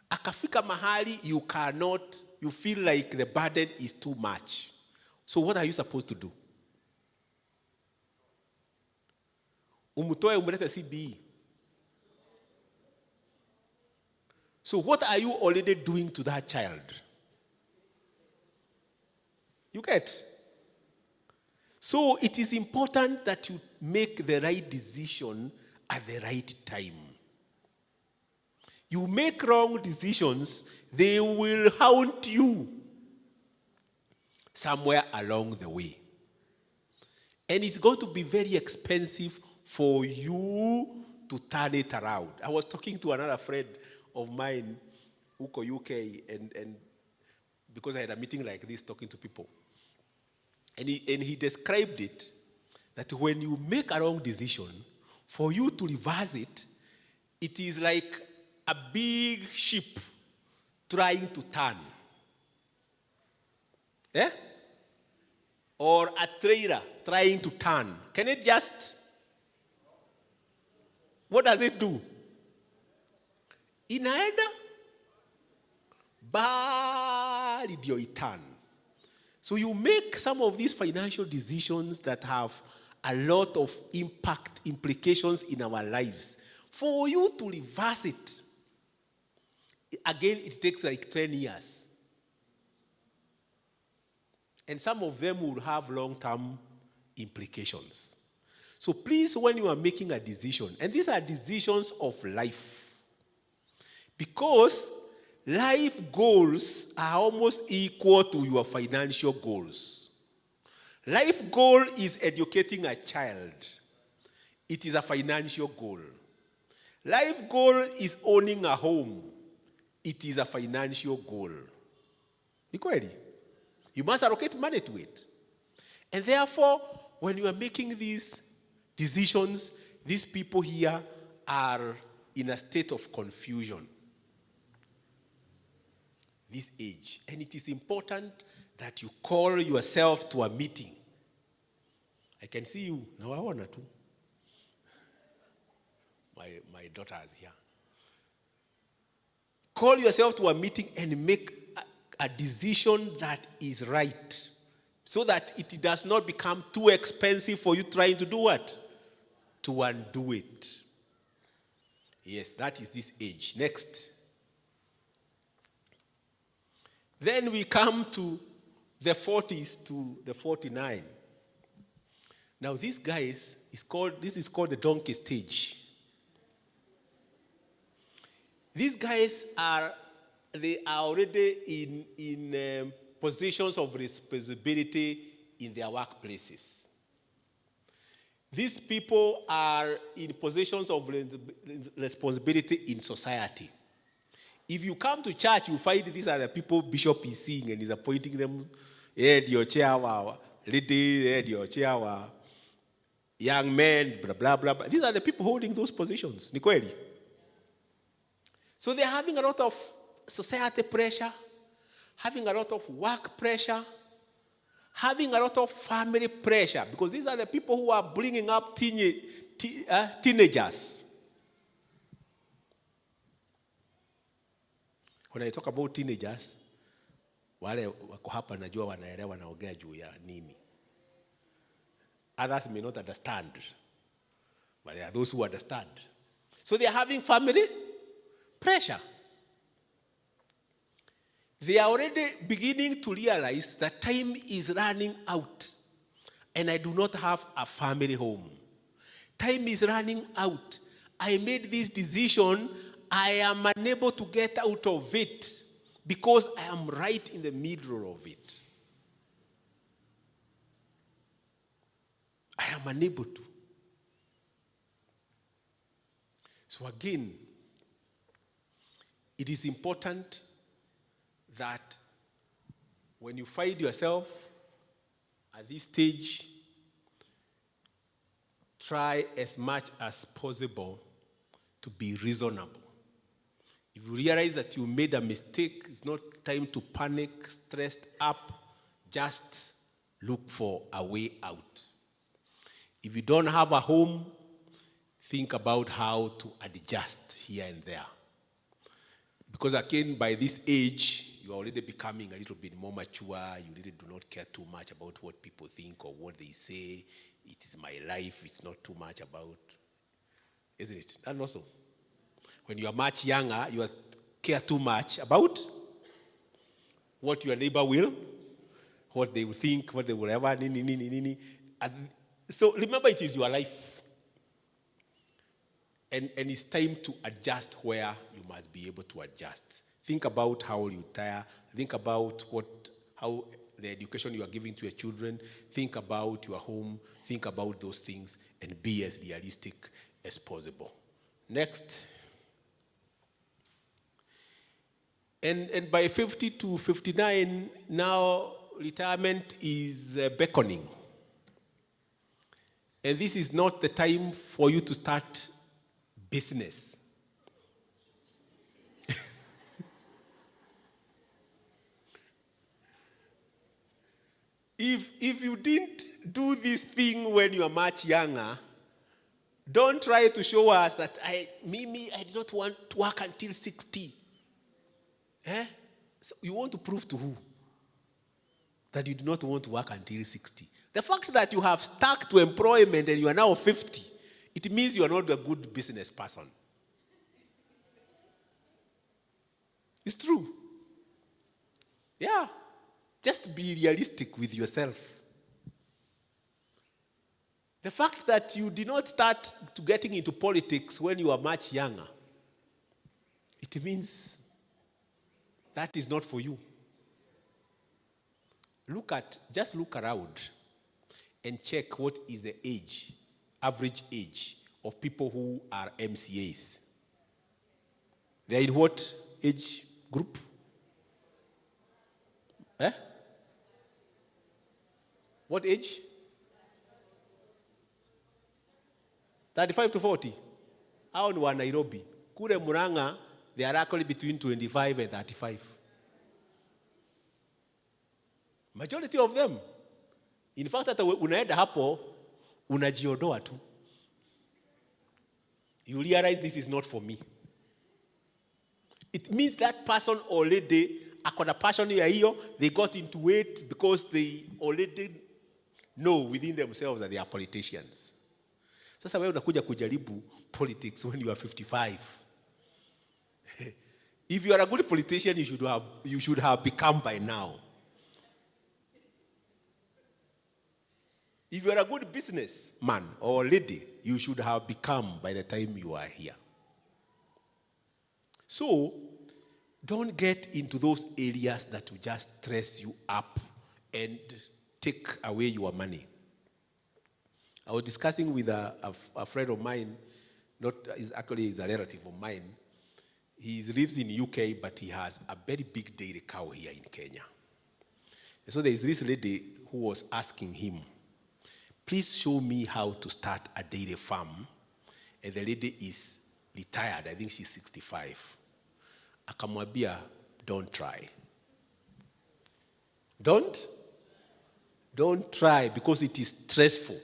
Akafika mahali you feel like the burden is too much. So what are you supposed to do? Umutoe umlete CBE. So what are you already doing to that child? You get? So it is important that you make the right decision at the right time. You make wrong decisions, they will haunt you somewhere along the way. And it's going to be very expensive for you to turn it around. I was talking to another friend of mine, Uko UK, and because I had a meeting like this talking to people. And he described it, that when you make a wrong decision, for you to reverse it, it is like a big ship trying to turn. Eh? Or a trailer trying to turn. Can it just... What does it do? Inaenda bali ndio iturn. So you make some of these financial decisions that have a lot of implications in our lives. For you to reverse it, again, it takes like 10 years. And some of them will have long-term implications. So please, when you are making a decision, and these are decisions of life, because life goals are almost equal to your financial goals. Life goal is educating a child. It is a financial goal. Life goal is owning a home. It is a financial goal. Ni kweli? You must allocate money to it. And therefore, when you are making these decisions, these people here are in a state of confusion. This age. And it is important that you call yourself to a meeting. I can see you. Now I want to. My daughter is here. Call yourself to a meeting and make a decision that is right, so that it does not become too expensive for you trying to do what? To undo it. Yes, that is this age. Next. Then we come to the 40s to the 49. Now these guys, this is called the donkey stage. These guys are already in positions of responsibility in their workplaces. These people are in positions of responsibility in society. If you come to church, you find these are the people Bishop is seeing and is appointing them. Your chair, lady, your chair, young men, blah, blah, blah, blah. These are the people holding those positions. Ni kweli? So they're having a lot of society pressure, having a lot of work pressure, having a lot of family pressure, because these are the people who are bringing up teenagers. When I talk about teenagers, wale wako hapa najua wanaelewa naongea juu ya nini. Others may not understand, but there are those who understand. So they are having family pressure. They are already beginning to realize that time is running out and I do not have a family home. Time is running out. I made this decision. I am unable to get out of it because I am right in the middle of it. I am unable to. So again, it is important that when you find yourself at this stage, try as much as possible to be reasonable. If you realize that you made a mistake, it's not time to panic, stressed up, just look for a way out. If you don't have a home, think about how to adjust here and there. Because again, by this age, you're already becoming a little bit more mature. You really do not care too much about what people think or what they say. It is my life. It's not too much about Isn't it? And also, when you are much younger, you care too much about what your neighbor will, what they will think, what they will ever, And so remember, it is your life. And it's time to adjust where you must be able to adjust. Think about how you retire. Think about how the education you are giving to your children. Think about your home. Think about those things and be as realistic as possible. Next. And by 50 to 59, now retirement is beckoning. And this is not the time for you to start business. If you didn't do this thing when you are much younger, don't try to show us that I did not want to work until 60. So you want to prove to who that you do not want to work until 60? The fact that you have stuck to employment and you are now 50, it means you are not a good business person. It's true. Yeah. Just be realistic with yourself. The fact that you did not start to getting into politics when you are much younger, it means that is not for you. Just look around and check what is the average age of people who are MCAs. They are in what age group? What age? 35 to 40. Hao ni wa Nairobi. Kule Murang'a, they are actually between 25 and 35. Majority of them. In fact, hata unaenda hapo, unajiondoa tu. You realize this is not for me. It means that person already, akona passion ya hiyo, they got into it because they already know within themselves that they are politicians. Sasa wewe unakuja kujaribu politics when you are 55. If you are a good politician, you should have become by now. If you are a good businessman or lady, you should have become by the time you are here. So, don't get into those areas that will just stress you up and take away your money. I was discussing with a friend of mine, he's a relative of mine. He lives in UK, but he has a very big dairy cow here in Kenya. And so there is this lady who was asking him, please show me how to start a dairy farm. And the lady is retired. I think she's 65. Akamwambia, don't try. Don't try because it is stressful.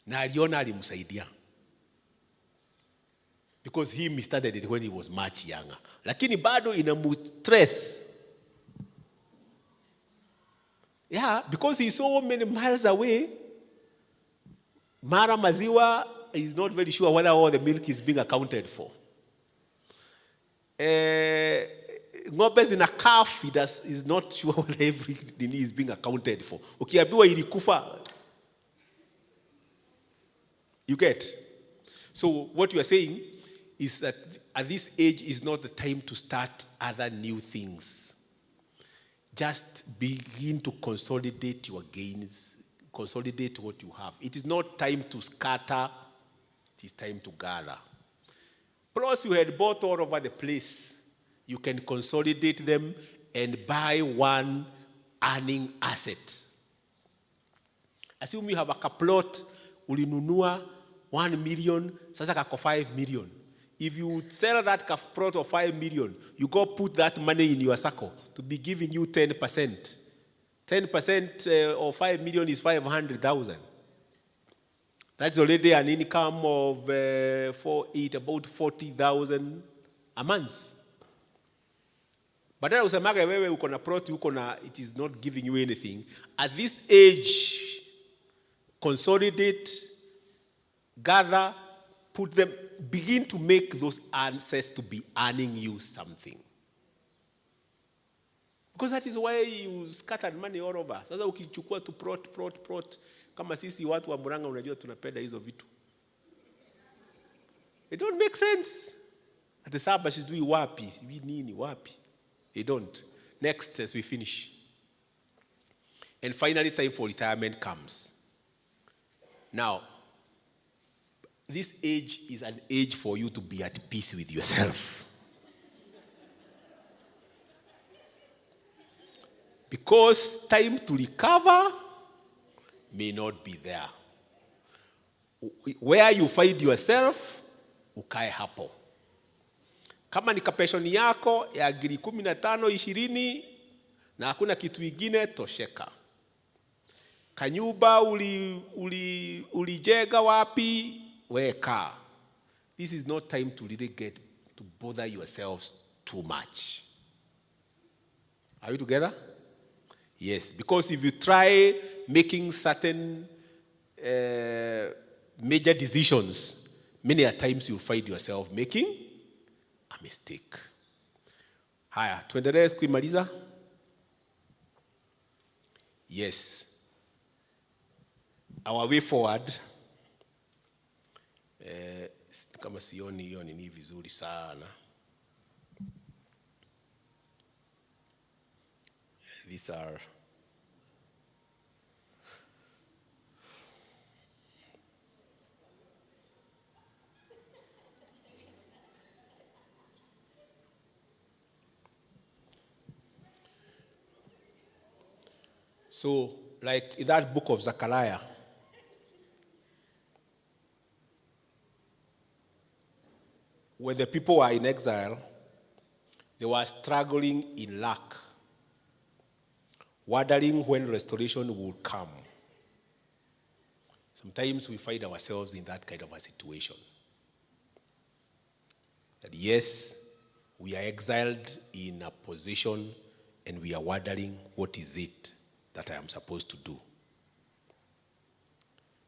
Na aliona alimsaidia. Because he started it when he was much younger. Lakini bado inamu-stress. Yeah, because he's so many miles away. Mara maziwa is not very sure whether all the milk is being accounted for. Ng'ombe in a calf, is not sure whether everything is being accounted for. Ukiambiwa ilikufa. You get? So what you are saying is that at this age is not the time to start other new things. Just begin to consolidate your gains, consolidate what you have. It is not time to scatter, it is time to gather. Plus, you had bought all over the place. You can consolidate them and buy one earning asset. Assume you have a plot, ulinunua 1 million, sasa kako 5 million. If you sell that plot of 5 million, you go put that money in your circle to be giving you 10%. 10% of 5 million is 500,000. That's already an income of about 40,000 a month. But then usemaga wewe uko na plot, it is not giving you anything. At this age, consolidate, gather, begin to make those answers to be earning you something. Because that is why you scattered money all over. Sasa ukichukua tu prot. Kama sisi watu wa Murang'a unajua tunapenda hizo vitu. It don't make sense. Ati saba sijui wapi, sijui nini wapi. They don't. Next, as we finish. And finally, time for retirement comes. Now, this age is an age for you to be at peace with yourself. Because time to recover may not be there. Where you find yourself, ukae hapo. Kama ni kapeshoni yako ya giri 15-20 na hakuna kitu ingine, tosheka. Kanyumba ulijega wapi, weka. This is not time to really get to bother yourselves too much. Are we together? Yes, because if you try making certain major decisions, many a times you'll find yourself making a mistake. Haya, tuendelee kuimaliza. Yes. Our way forward, kama sioni hiyo ni vizuri sana. These are so like in that book of Zechariah, when the people were in exile, they were struggling in lack, wondering when restoration would come. Sometimes we find ourselves in that kind of a situation. That yes, we are exiled in a position and we are wondering, what is it that I am supposed to do?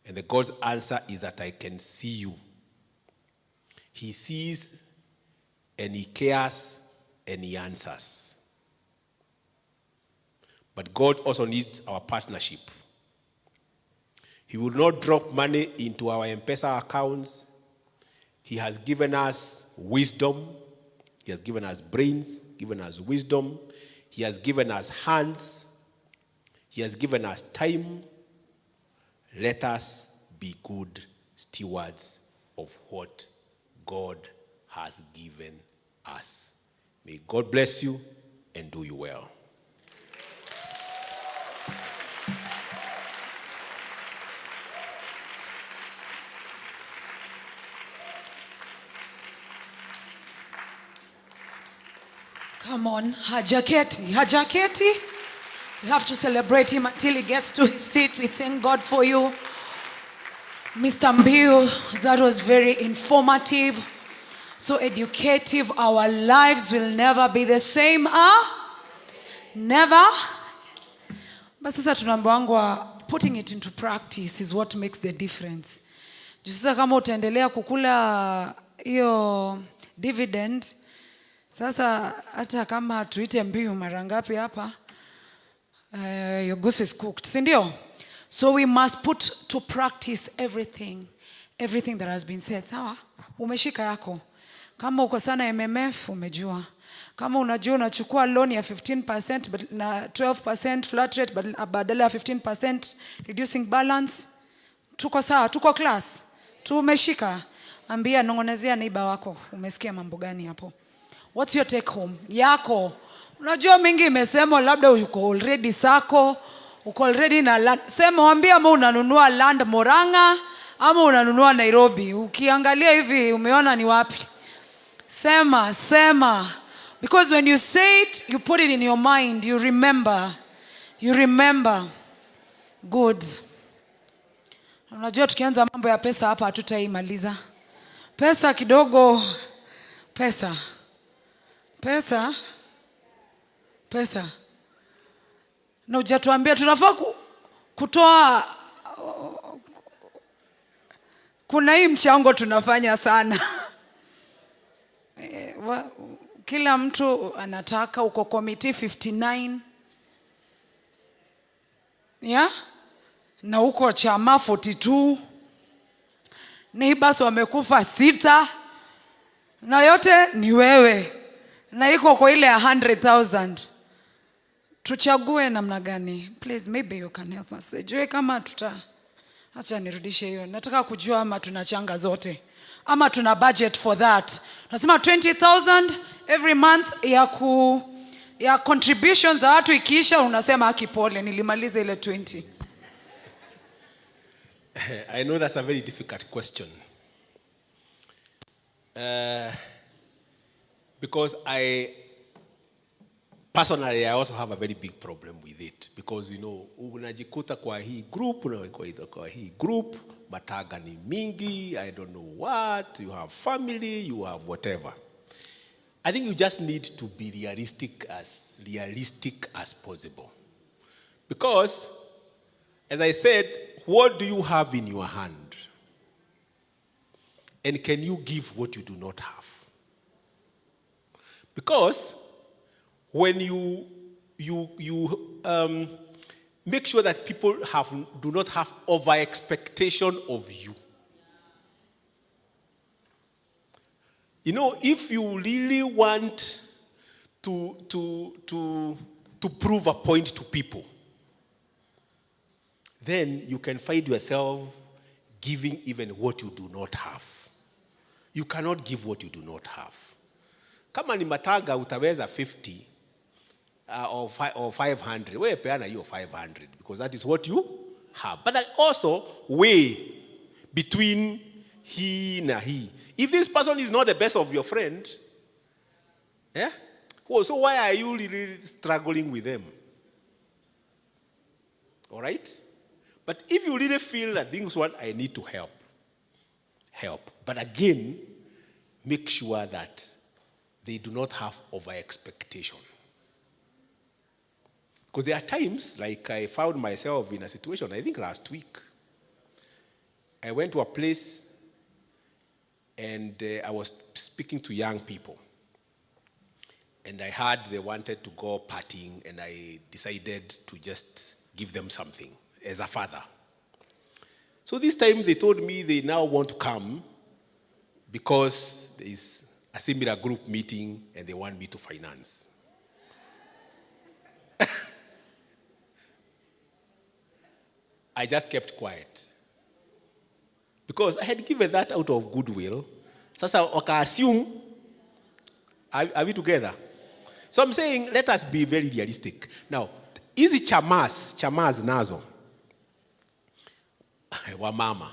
And the God's answer is that I can see you. He sees and he cares and he answers. But God also needs our partnership. He will not drop money into our M-Pesa accounts. He has given us wisdom. He has given us brains, given us wisdom. He has given us hands. He has given us time. Let us be good stewards of what God has given us. May God bless you and do you well. Come on, Hajaketi. We have to celebrate him until he gets to his seat. We thank God for you. Mr. Mbui, that was very informative, so educative. Our lives will never be the same. Never. But sasa tunaambiwa putting it into practice is what makes the difference. Sasa kama utaendelea kukula hiyo dividend, sasa hata kama tuite Mbui mara ngapi hapa, your goose is cooked, si ndio? So we must put to practice everything that has been said. Sawa? Umeshika yako. Kama uko sana MMF, umejua. Kama unajua unachukua loan ya 15% na 12% flat rate badala ya 15% reducing balance, tuko sawa, tuko class. Tumeshika. Ambia, nongonezea neighbor wako, umesikia mambo gani hapo? What's your take home? Yako. Unajua mingi imesema labda uko already sako, uko already na land. Sema waambia ama unanunua land Murang'a ama unanunua Nairobi. Ukiangalia hivi umeona ni wapi? Sema. Because when you say it, you put it in your mind, you remember. Good. Unajua tukianza mambo ya pesa hapa hatutaimaliza. Pesa kidogo, pesa. Na hujatuambia tunafaa Kuna hii mchango tunafanya sana. Kila mtu anataka, uko committee 59. Yeah? Na uko chama 42. Neighbors wamekufa 6. Na yote ni wewe. Na iko kwa ile 100,000. Tuchague namna gani? Please, maybe you can help us. Jue kama acha nirudishe hiyo. Nataka kujua ama tunachanga zote. Ama tuna budget for that. Tunasema 20,000 every month ya contributions za watu ikiisha unasema akipole nilimaliza ile 20. I know that's a very difficult question. Because personally, I also have a very big problem with it. Because, unajikuta kwa hii group, kwa hii group, mataga ni mingi, I don't know what, you have family, you have whatever. I think you just need to be realistic as possible. Because, as I said, what do you have in your hand? And can you give what you do not have? Because when you make sure that people do not have over expectation of you. If you really want to prove a point to people, then you can find yourself giving even what you do not have. You cannot give what you do not have. Kama ni mataga utaweza 50 or 500, wewe peana hiyo 500 because that is what you have. But I also weigh between he na he. If this person is not the best of your friend, so why are you really struggling with them? All right? But if you really feel that this one I need to help. But again, make sure that they do not have over expectation. Because there are times, like I found myself in a situation, I think last week, I went to a place and I was speaking to young people. And I heard they wanted to go partying, and I decided to just give them something as a father. So this time they told me they now want to come because there is a similar group meeting and they want me to finance. I just kept quiet. Because I had given that out of goodwill. Sasa waka assume, are we together? So I'm saying, let us be very realistic. Now, hizi chamas nazo, wamama,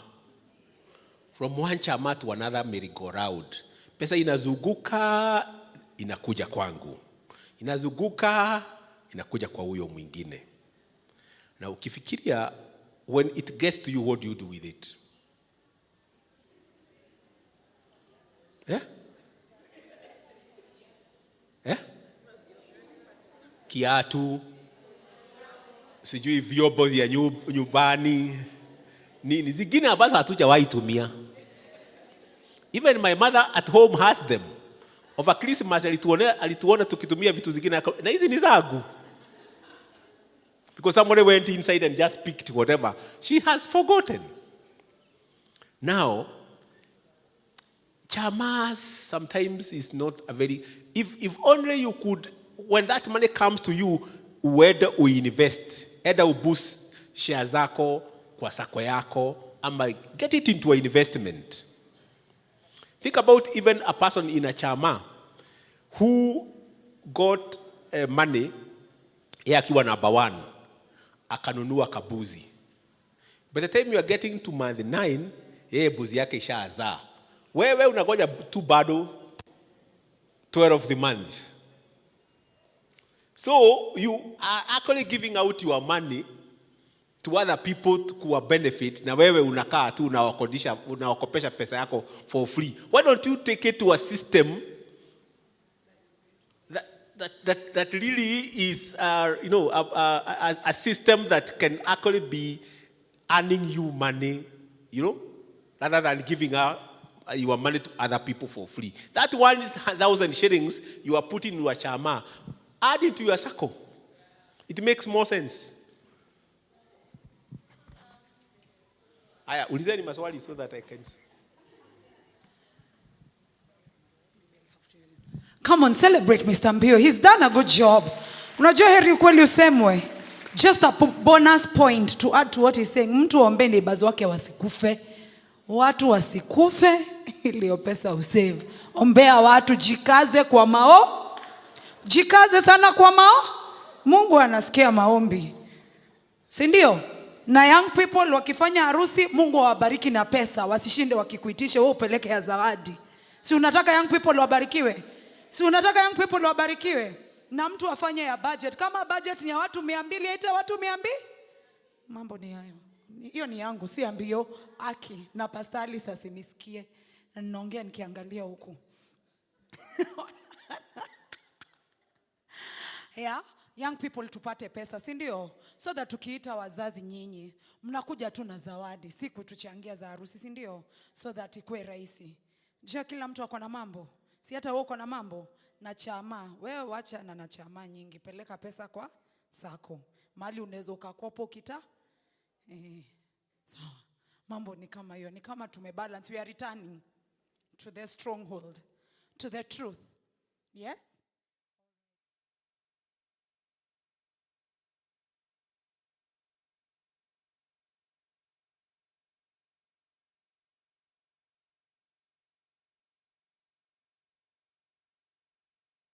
from one chama to another merry-go-round, pesa inazuguka, inakuja kwangu. Inazuguka, inakuja kwa huyo mwingine. Now, ukifikiria, when it gets to you, what do you do with it? Kiatu, sijui vyombo vya nyumbani, ni zingine ambazo hatujawahi tumia. Even my mother at home has them. Over Christmas alituona tukitumia vitu zingine, na hizi ni zangu. Because somebody went inside and just picked whatever. She has forgotten. Now, chamas sometimes is not a very, if only you could, when that money comes to you, whether we invest, either we boost share zako, kwa sako yako, ama get it into an investment. Think about even a person in a chama who got money, yeye akiwa number 1, akanunua kabuzi. By the time you are getting to month 9, yeye buzi yake ishazaa. Wewe unagoja tu bado 12 of the month. So you are actually giving out your money to other people who benefit, na wewe unakaa tu unaokopesha pesa yako for free. Why don't you take it to a system that really is a system that can actually be earning you money, rather than giving your money to other people for free. That 1,000 shillings you are putting in your chama, add into your circle. It makes more sense. Aya, ulizeni maswali so that I can. Come on, celebrate Mr. Mbui. He's done a good job. Unajua heri ukweli usemwe. Just a bonus point to add to what he's saying. Mtu ombe neighbors wake wasikufe. Watu wasikufe ili pesa usave. Ombea watu, jikaze kwa mao. Jikaze sana kwa mao. Mungu anasikia maombi. Si ndio? Na young people wakifanya harusi, Mungu awabariki na pesa, wasishinde wakikuitisha wewe upeleke ya zawadi. Si unataka young people wabarikiwe? Si unataka young people wabarikiwe? Na mtu afanye ya budget. Kama budget ni ya watu 200, ita watu 200? Mambo ni hayo. Hiyo ni yangu, si ambio aki na pastali sasa nisikie. Na ninaongea nikiangalia huku. Yeah, young people tupate pesa, si ndio? So that tukiita wazazi nyinyi, mnakuja tu na zawadi, si kutuchangia za harusi, si ndio? So that ikuwe rahisi. Jua kila mtu ako na mambo. Si hata wewe uko na mambo na chama. Wewe wacha na chama nyingi, peleka pesa kwa sako. Mali unaweza ukakopa ukita. Sawa. Mambo ni kama hiyo, ni kama tumebalance. We are returning to the stronghold, to the truth. Yes?